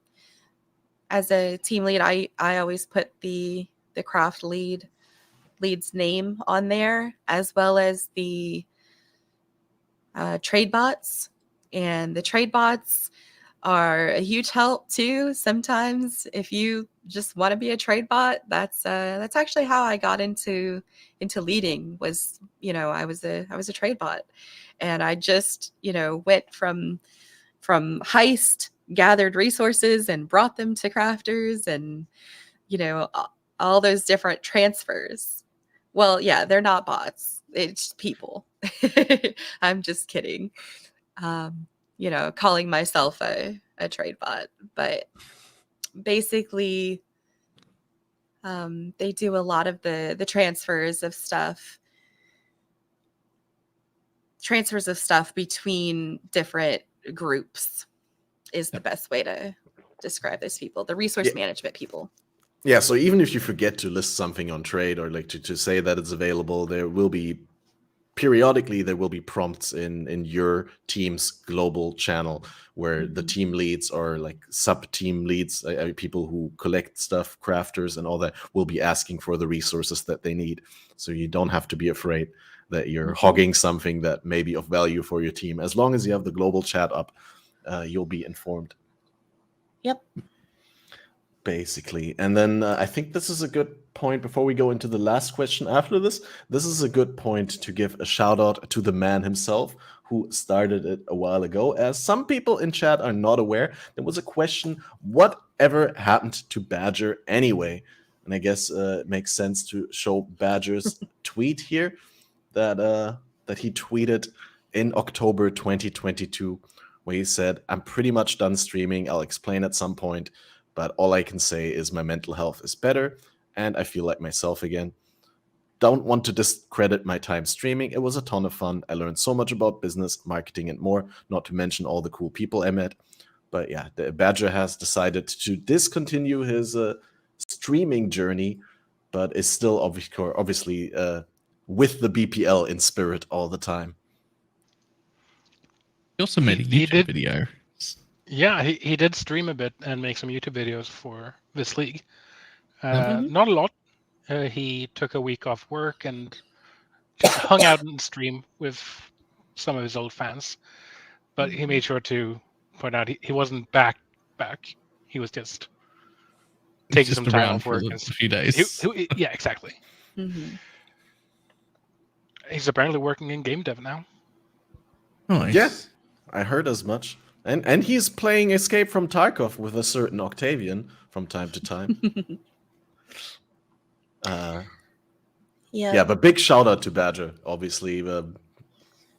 As a team lead, I always put the craft lead's name on there, as well as the trade bots. And the trade bots are a huge help too. Sometimes if you just want to be a trade bot, that's actually how I got into leading. Was, you know, I was a trade bot, and I just, you know, went from heist, gathered resources and brought them to crafters, and, you know, all those different transfers. Well, yeah, they're not bots. It's people. I'm just kidding. You know, calling myself a trade bot, but basically they do a lot of the transfers of stuff between different groups is the best way to describe those people, the resource management people. Yeah, so even if you forget to list something on trade or like to say that it's available, there will be periodically there will be prompts in your team's global channel where the team leads or like sub team leads, people who collect stuff, crafters and all that, will be asking for the resources that they need. So you don't have to be afraid that you're hogging something that may be of value for your team. As long as you have the global chat up, you'll be informed. Yep. Basically. And then I think this is a good point before we go into the last question after this. This is a good point to give a shout out to the man himself who started it a while ago. As some people in chat are not aware, there was a question, whatever happened to Badger anyway? And I guess it makes sense to show Badger's tweet here that he tweeted in October 2022, where he said, "I'm pretty much done streaming. I'll explain at some point. But all I can say is my mental health is better, and I feel like myself again. Don't want to discredit my time streaming. It was a ton of fun. I learned so much about business, marketing, and more, not to mention all the cool people I met." But yeah, the Badger has decided to discontinue his streaming journey, but is still obviously with the BPL in spirit all the time. He also made a YouTube video. Yeah, he did stream a bit and make some YouTube videos for this league. Not a lot. He took a week off work and just hung out and stream with some of his old fans. But he made sure to point out he wasn't back. He was just taking some time off work. For a few days. Yeah, exactly. He's apparently working in game dev now. Nice. Yeah, I heard as much. And he's playing Escape from Tarkov with a certain Octavian from time to time. Yeah, but big shout out to Badger, obviously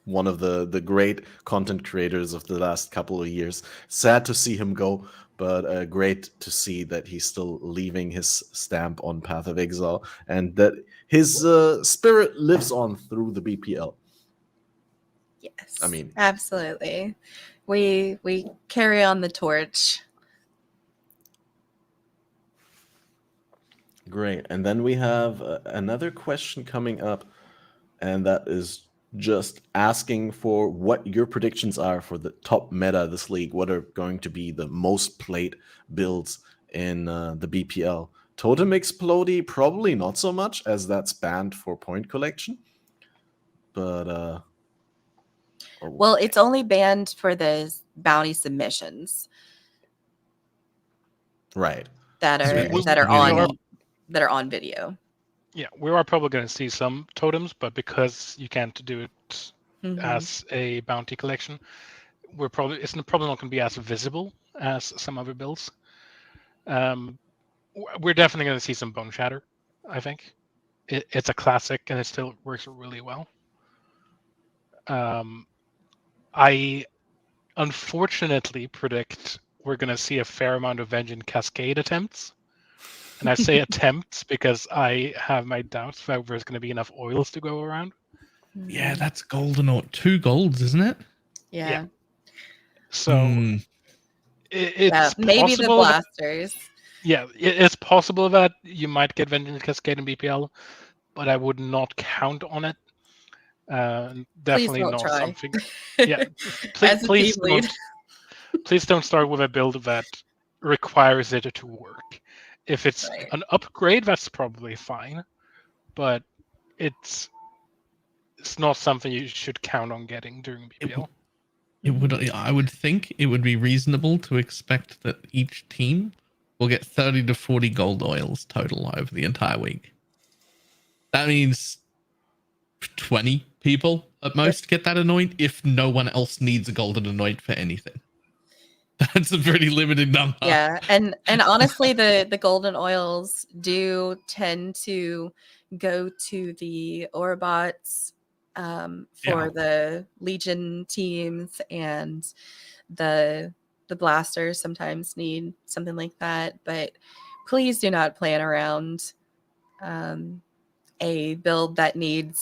one of the great content creators of the last couple of years. Sad to see him go, but great to see that he's still leaving his stamp on Path of Exile and that his spirit lives on through the BPL. Yes, I mean, absolutely. We carry on the torch. Great. And then we have another question coming up, and that is just asking for what your predictions are for the top meta this league. What are going to be the most played builds in the BPL? Totem Explodey, probably not so much, as that's banned for point collection. But well, it's only banned for the bounty submissions. Right. That are on video. Yeah, we are probably going to see some totems, but because you can't do it as a bounty collection, it's probably not going to be as visible as some other builds. We're definitely going to see some Bone Shatter, I think. It's a classic, and it still works really well. I unfortunately predict we're going to see a fair amount of Vengeance Cascade attempts. And I say attempts because I have my doubts whether there's going to be enough oils to go around. Yeah, that's golden or 2 golds, isn't it? Yeah. So it's maybe the blasters. It's possible that you might get Vengeance Cascade in BPL, but I would not count on it. Definitely not try. something. Yeah, please don't start with a build that requires it to work. If it's an upgrade, that's probably fine, but it's not something you should count on getting during BPL. I would think it would be reasonable to expect that each team will get 30 to 40 gold oils total over the entire week. That means 20 people at most get that anoint if no one else needs a golden anoint for anything. That's a pretty limited number. Yeah, and honestly, the golden oils do tend to go to the Orobots for the Legion teams, and the blasters sometimes need something like that. But please do not plan around a build that needs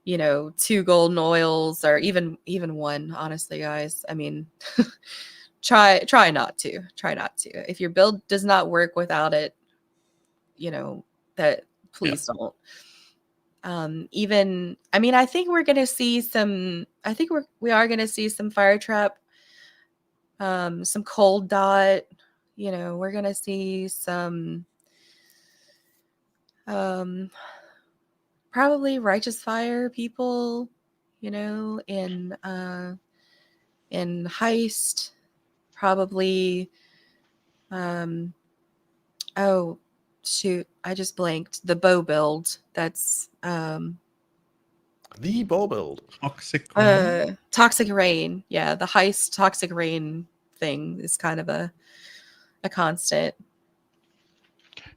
2 golden oils or even 1. Honestly, guys, I mean. Try not to. If your build does not work without it, that please don't. Even, I mean, I think we're gonna see some. I think we are gonna see some fire trap, some cold dot. You know, we're gonna see some, probably righteous fire people. You know, in heist, probably. Oh, shoot! I just blanked. The bow build. That's The bow build. Toxic rain? Toxic rain. Yeah, the heist toxic rain thing is kind of a constant.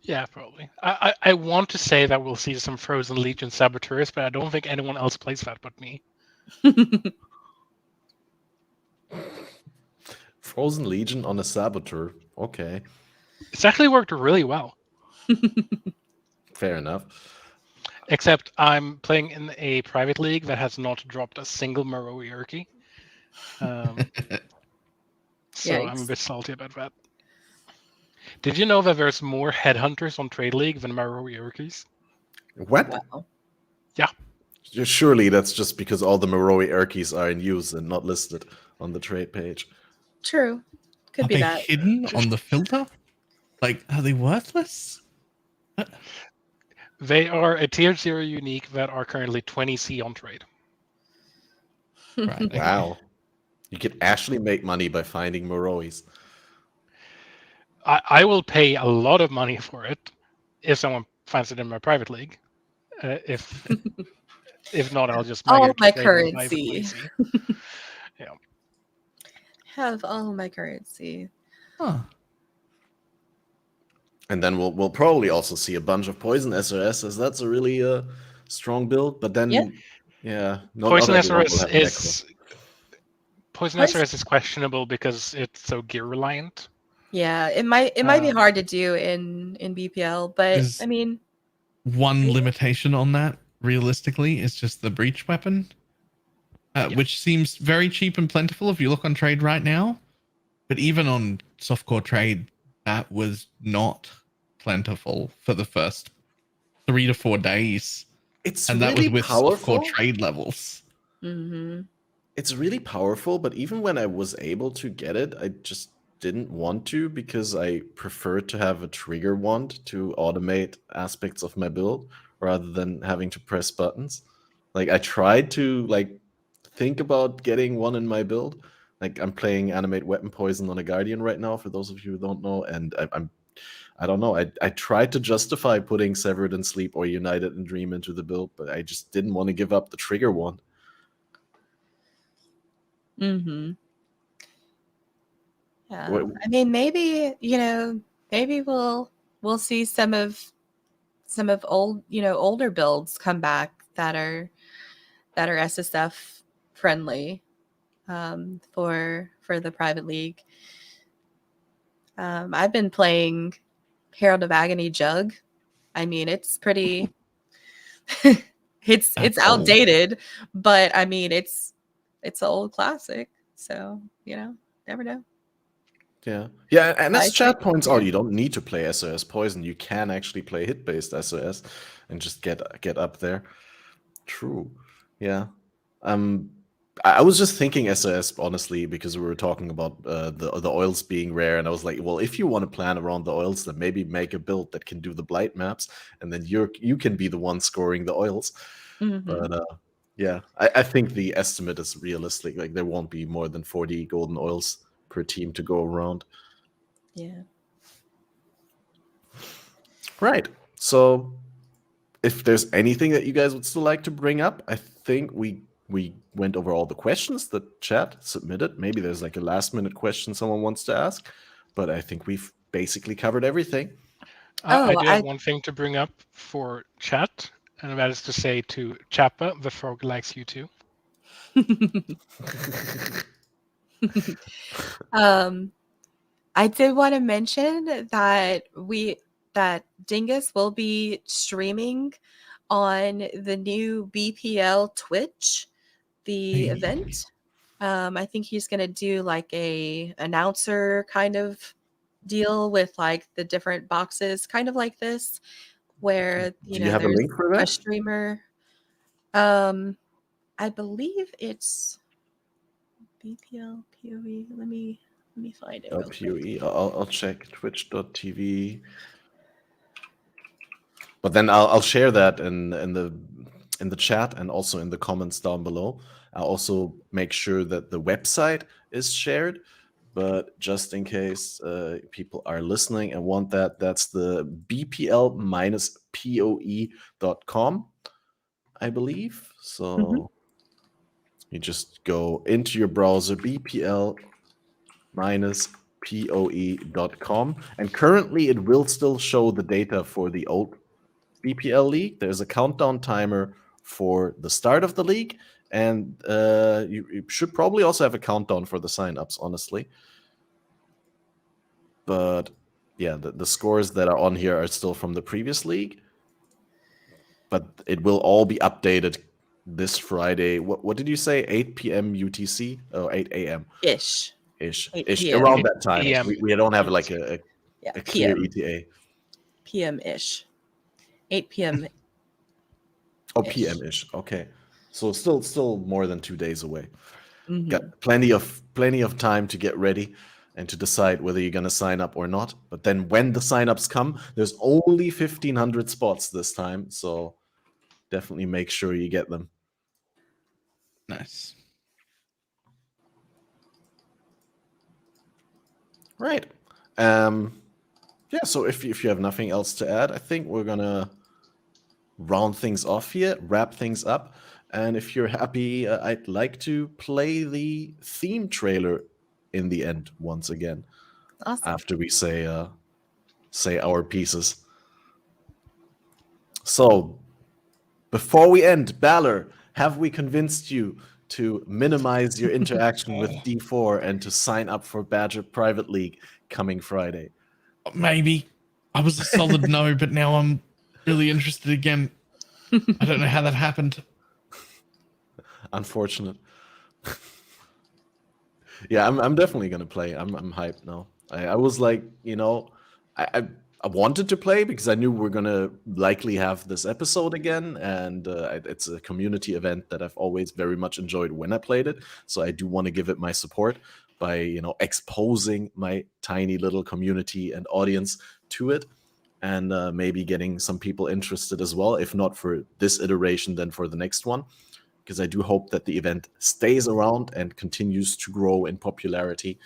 Yeah, probably. I want to say that we'll see some Frozen Legion saboteurs, but I don't think anyone else plays that but me. Frozen Legion on a saboteur. Okay, It's actually worked really well. fair enough. Except I'm playing in a private league that has not dropped a single Moroi Urki. So I'm a Yikes. bit salty about that. Did you know that there's more headhunters on Trade League than Moroi Urkis? What? Wow. Yeah. Surely that's just because all the Moroi Urkis are in use and not listed on the trade page. True. Could Are be they that. hidden on the filter? Like, are they worthless? They are a tier 0 unique that are currently 20C on trade. Right. Okay. Wow. You could actually make money by finding Morois. I will pay a lot of money for it if someone finds it in my private league. If not, I'll just All migrate to my trade and buy for currency. 20C. Yeah. Have all my currency. Huh. And then we'll probably also see a bunch of Poison SRS, as that's a really strong build. But then, not Poison everyone will SRS have a necro. is questionable because it's so gear reliant. Yeah, it might be hard to do in BPL, but I mean, one limitation on that realistically is just the breach weapon, which seems very cheap and plentiful if you look on trade right now. But even on softcore trade, that was not plentiful for the first 3 to 4 days. It's and that really was with powerful. softcore trade levels. Mm-hmm. It's really powerful, but even when I was able to get it, I just didn't want to because I prefer to have a trigger wand to automate aspects of my build rather than having to press buttons. Like I tried to think about getting one in my build. Like I'm playing Animate Weapon Poison on a Guardian right now, for those of you who don't know, and I don't know. I tried to justify putting Severed in Sleep or United in Dream into the build, but I just didn't want to give up the trigger wand. Mm-hmm. Yeah. I mean, maybe, maybe we'll see some of older builds come back that are SSF friendly for the private league. I've been playing Herald of Agony Jug. I mean, it's pretty it's outdated, but I mean it's an old classic. So, never know. Yeah, and as chat points out, you don't need to play SOS Poison. You can actually play hit-based SOS and just get up there. True. Yeah. I was just thinking SOS honestly because we were talking about the oils being rare, and I was like, well, if you want to plan around the oils, then maybe make a build that can do the blight maps, and then you can be the one scoring the oils. Mm-hmm. But yeah, I think the estimate is realistic. Like there won't be more than 40 golden oils per team to go around. Yeah. Right. So if there's anything that you guys would still like to bring up, I think we went over all the questions that chat submitted. Maybe there's like a last minute question someone wants to ask, but I think we've basically covered everything. I do have one thing to bring up for chat, and that is to say to Chappa, the frog likes you too. I did want to mention that Dingess will be streaming on the new BPL Twitch, the event. I think he's gonna do like a announcer kind of deal with like the different boxes, kind of like this, where do you have a link for that? A streamer. I believe it's BPL POE. Let me find it real quick. POE. I'll check twitch.tv. But then I'll share that in the chat and also in the comments down below. I'll also make sure that the website is shared. But just in case people are listening and want that, that's the bpl-poe.com, I believe. So you just go into your browser, bpl-poe.com, and currently it will still show the data for the old BPL league. There's a countdown timer for the start of the league, and you should probably also have a countdown for the signups, honestly. But yeah, the scores that are on here are still from the previous league. But it will all be updated this Friday. What did you say? 8 p.m. UTC? Oh, 8 a.m. Ish. Around that time. PM. We don't have like a clear PM. ETA. PM-ish. 8 p.m. Oh, PM-ish. Okay. So still more than 2 days away. Mhm. Got plenty of time to get ready and to decide whether you're going to sign up or not. But then when the signups come, there's only 1,500 spots this time. So definitely make sure you get them. Nice. Right. Yeah, so if you have nothing else to add, I think we're going to round things off here, wrap things up. And if you're happy, I'd like to play the theme trailer in the end once again. Awesome. After we say our pieces. So, before we end, Balor, have we convinced you to minimize your interaction with D4 and to sign up for Badger Private League coming Friday? Maybe. I was a solid no, but now I'm really interested again. I don't know how that happened. Unfortunate. Yeah, I'm definitely gonna play. I'm hyped now. I was like, I wanted to play because I knew we're gonna likely have this episode again, and it's a community event that I've always very much enjoyed when I played it. So I do want to give it my support by exposing my tiny little community and audience to it, and maybe getting some people interested as well. If not for this iteration, then for the next one. Because I do hope that the event stays around and continues to grow in popularity,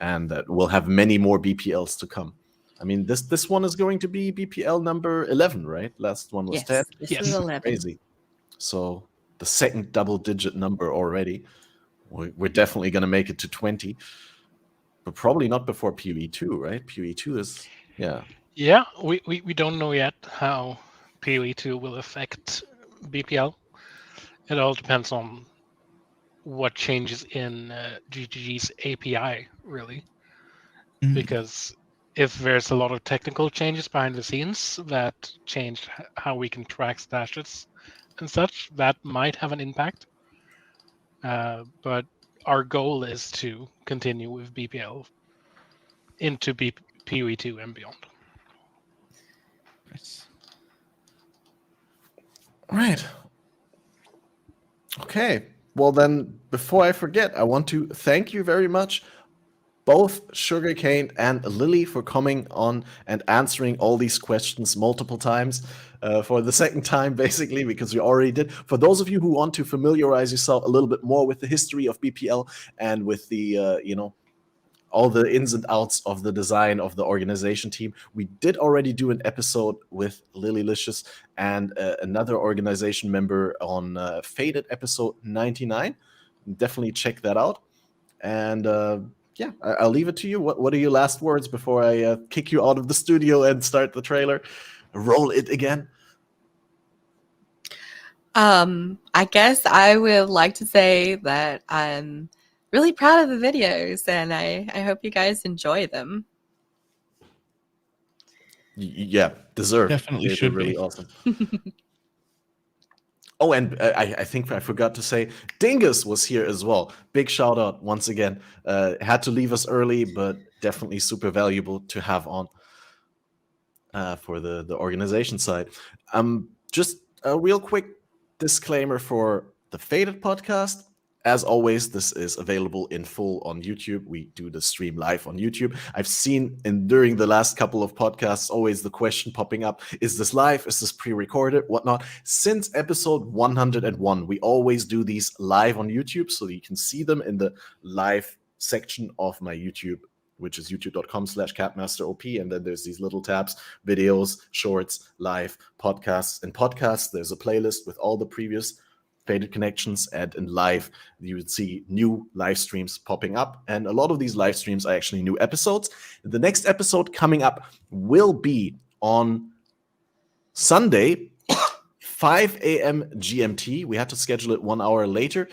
and that we'll have many more BPLs to come. I mean, this one is going to be BPL number 11, right? Last one was 10. This is 11. Crazy. So the second double-digit number already. We're definitely going to make it to 20, but probably not before PoE2, right? PoE2 is, yeah. Yeah, we don't know yet how PoE2 will affect BPL. It all depends on what changes in GGG's API, really. Because if there's a lot of technical changes behind the scenes that change how we can track stashes and such, that might have an impact. But our goal is to continue with BPL into PoE2 and beyond. Nice. Right. Okay. Well, then, before I forget, I want to thank you very much, both SugarCaned and Lily, for coming on and answering all these questions multiple times, for the second time, basically, because we already did. For those of you who want to familiarize yourself a little bit more with the history of BPL and with the, all the ins and outs of the design of the organization team, we did already do an episode with Lilylicious and another organization member on FATED episode 99. Definitely check that out. And yeah, I'll leave it to you. What are your last words before I kick you out of the studio and start the trailer? Roll it again. I guess I would like to say that I'm really proud of the videos, and I hope you guys enjoy them. Yeah, deserved. Definitely They're should really be. awesome. Oh, and I think I forgot to say, Dingess was here as well. Big shout out once again. Had to leave us early, but definitely super valuable to have on for the organization side. Just real quick, disclaimer for the FATED podcast. As always, this is available in full on YouTube. We do the stream live on YouTube. I've seen during the last couple of podcasts always the question popping up, is this live? Is this pre-recorded? Whatnot. Since episode 101, we always do these live on YouTube, so you can see them in the live section of my YouTube, which is youtube.com/catmasterop. And then there's these little tabs, videos, shorts, live, podcasts. In podcasts, there's a playlist with all the previous FATED connections, and in live, you would see new live streams popping up. And a lot of these live streams are actually new episodes. The next episode coming up will be on Sunday, 5 a.m. GMT. We had to schedule it 1 hour later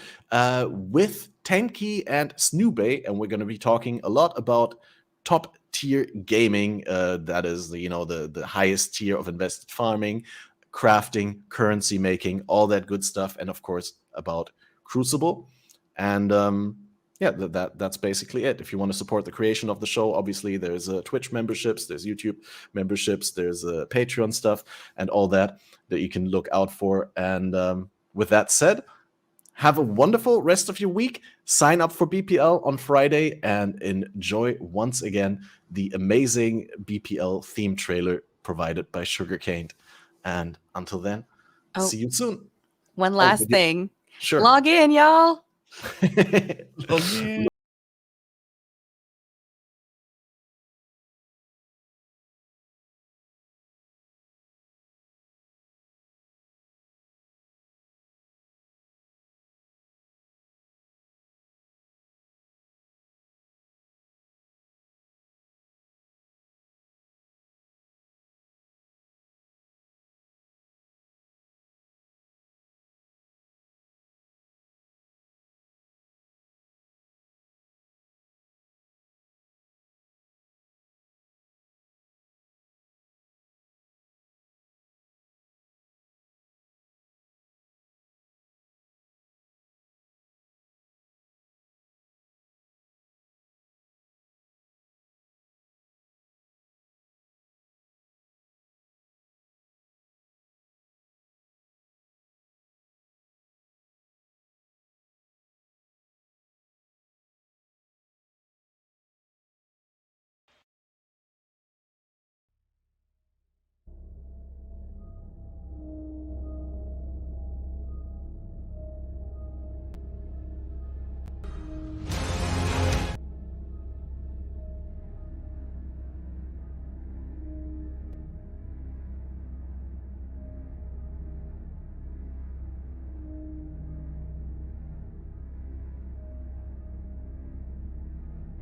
with Tanky and Snoobay, and we're going to be talking a lot about top tier gaming. That is, the highest tier of invested farming, crafting, currency making, all that good stuff, and of course about Crucible. And that's basically it. If you want to support the creation of the show, obviously there's Twitch memberships, there's YouTube memberships, there's Patreon stuff, and all that you can look out for. And with that said, have a wonderful rest of your week. Sign up for BPL on Friday and enjoy once again the amazing BPL theme trailer provided by SugarCaned. And until then, see you soon. One last thing. Sure. Log in, y'all. Log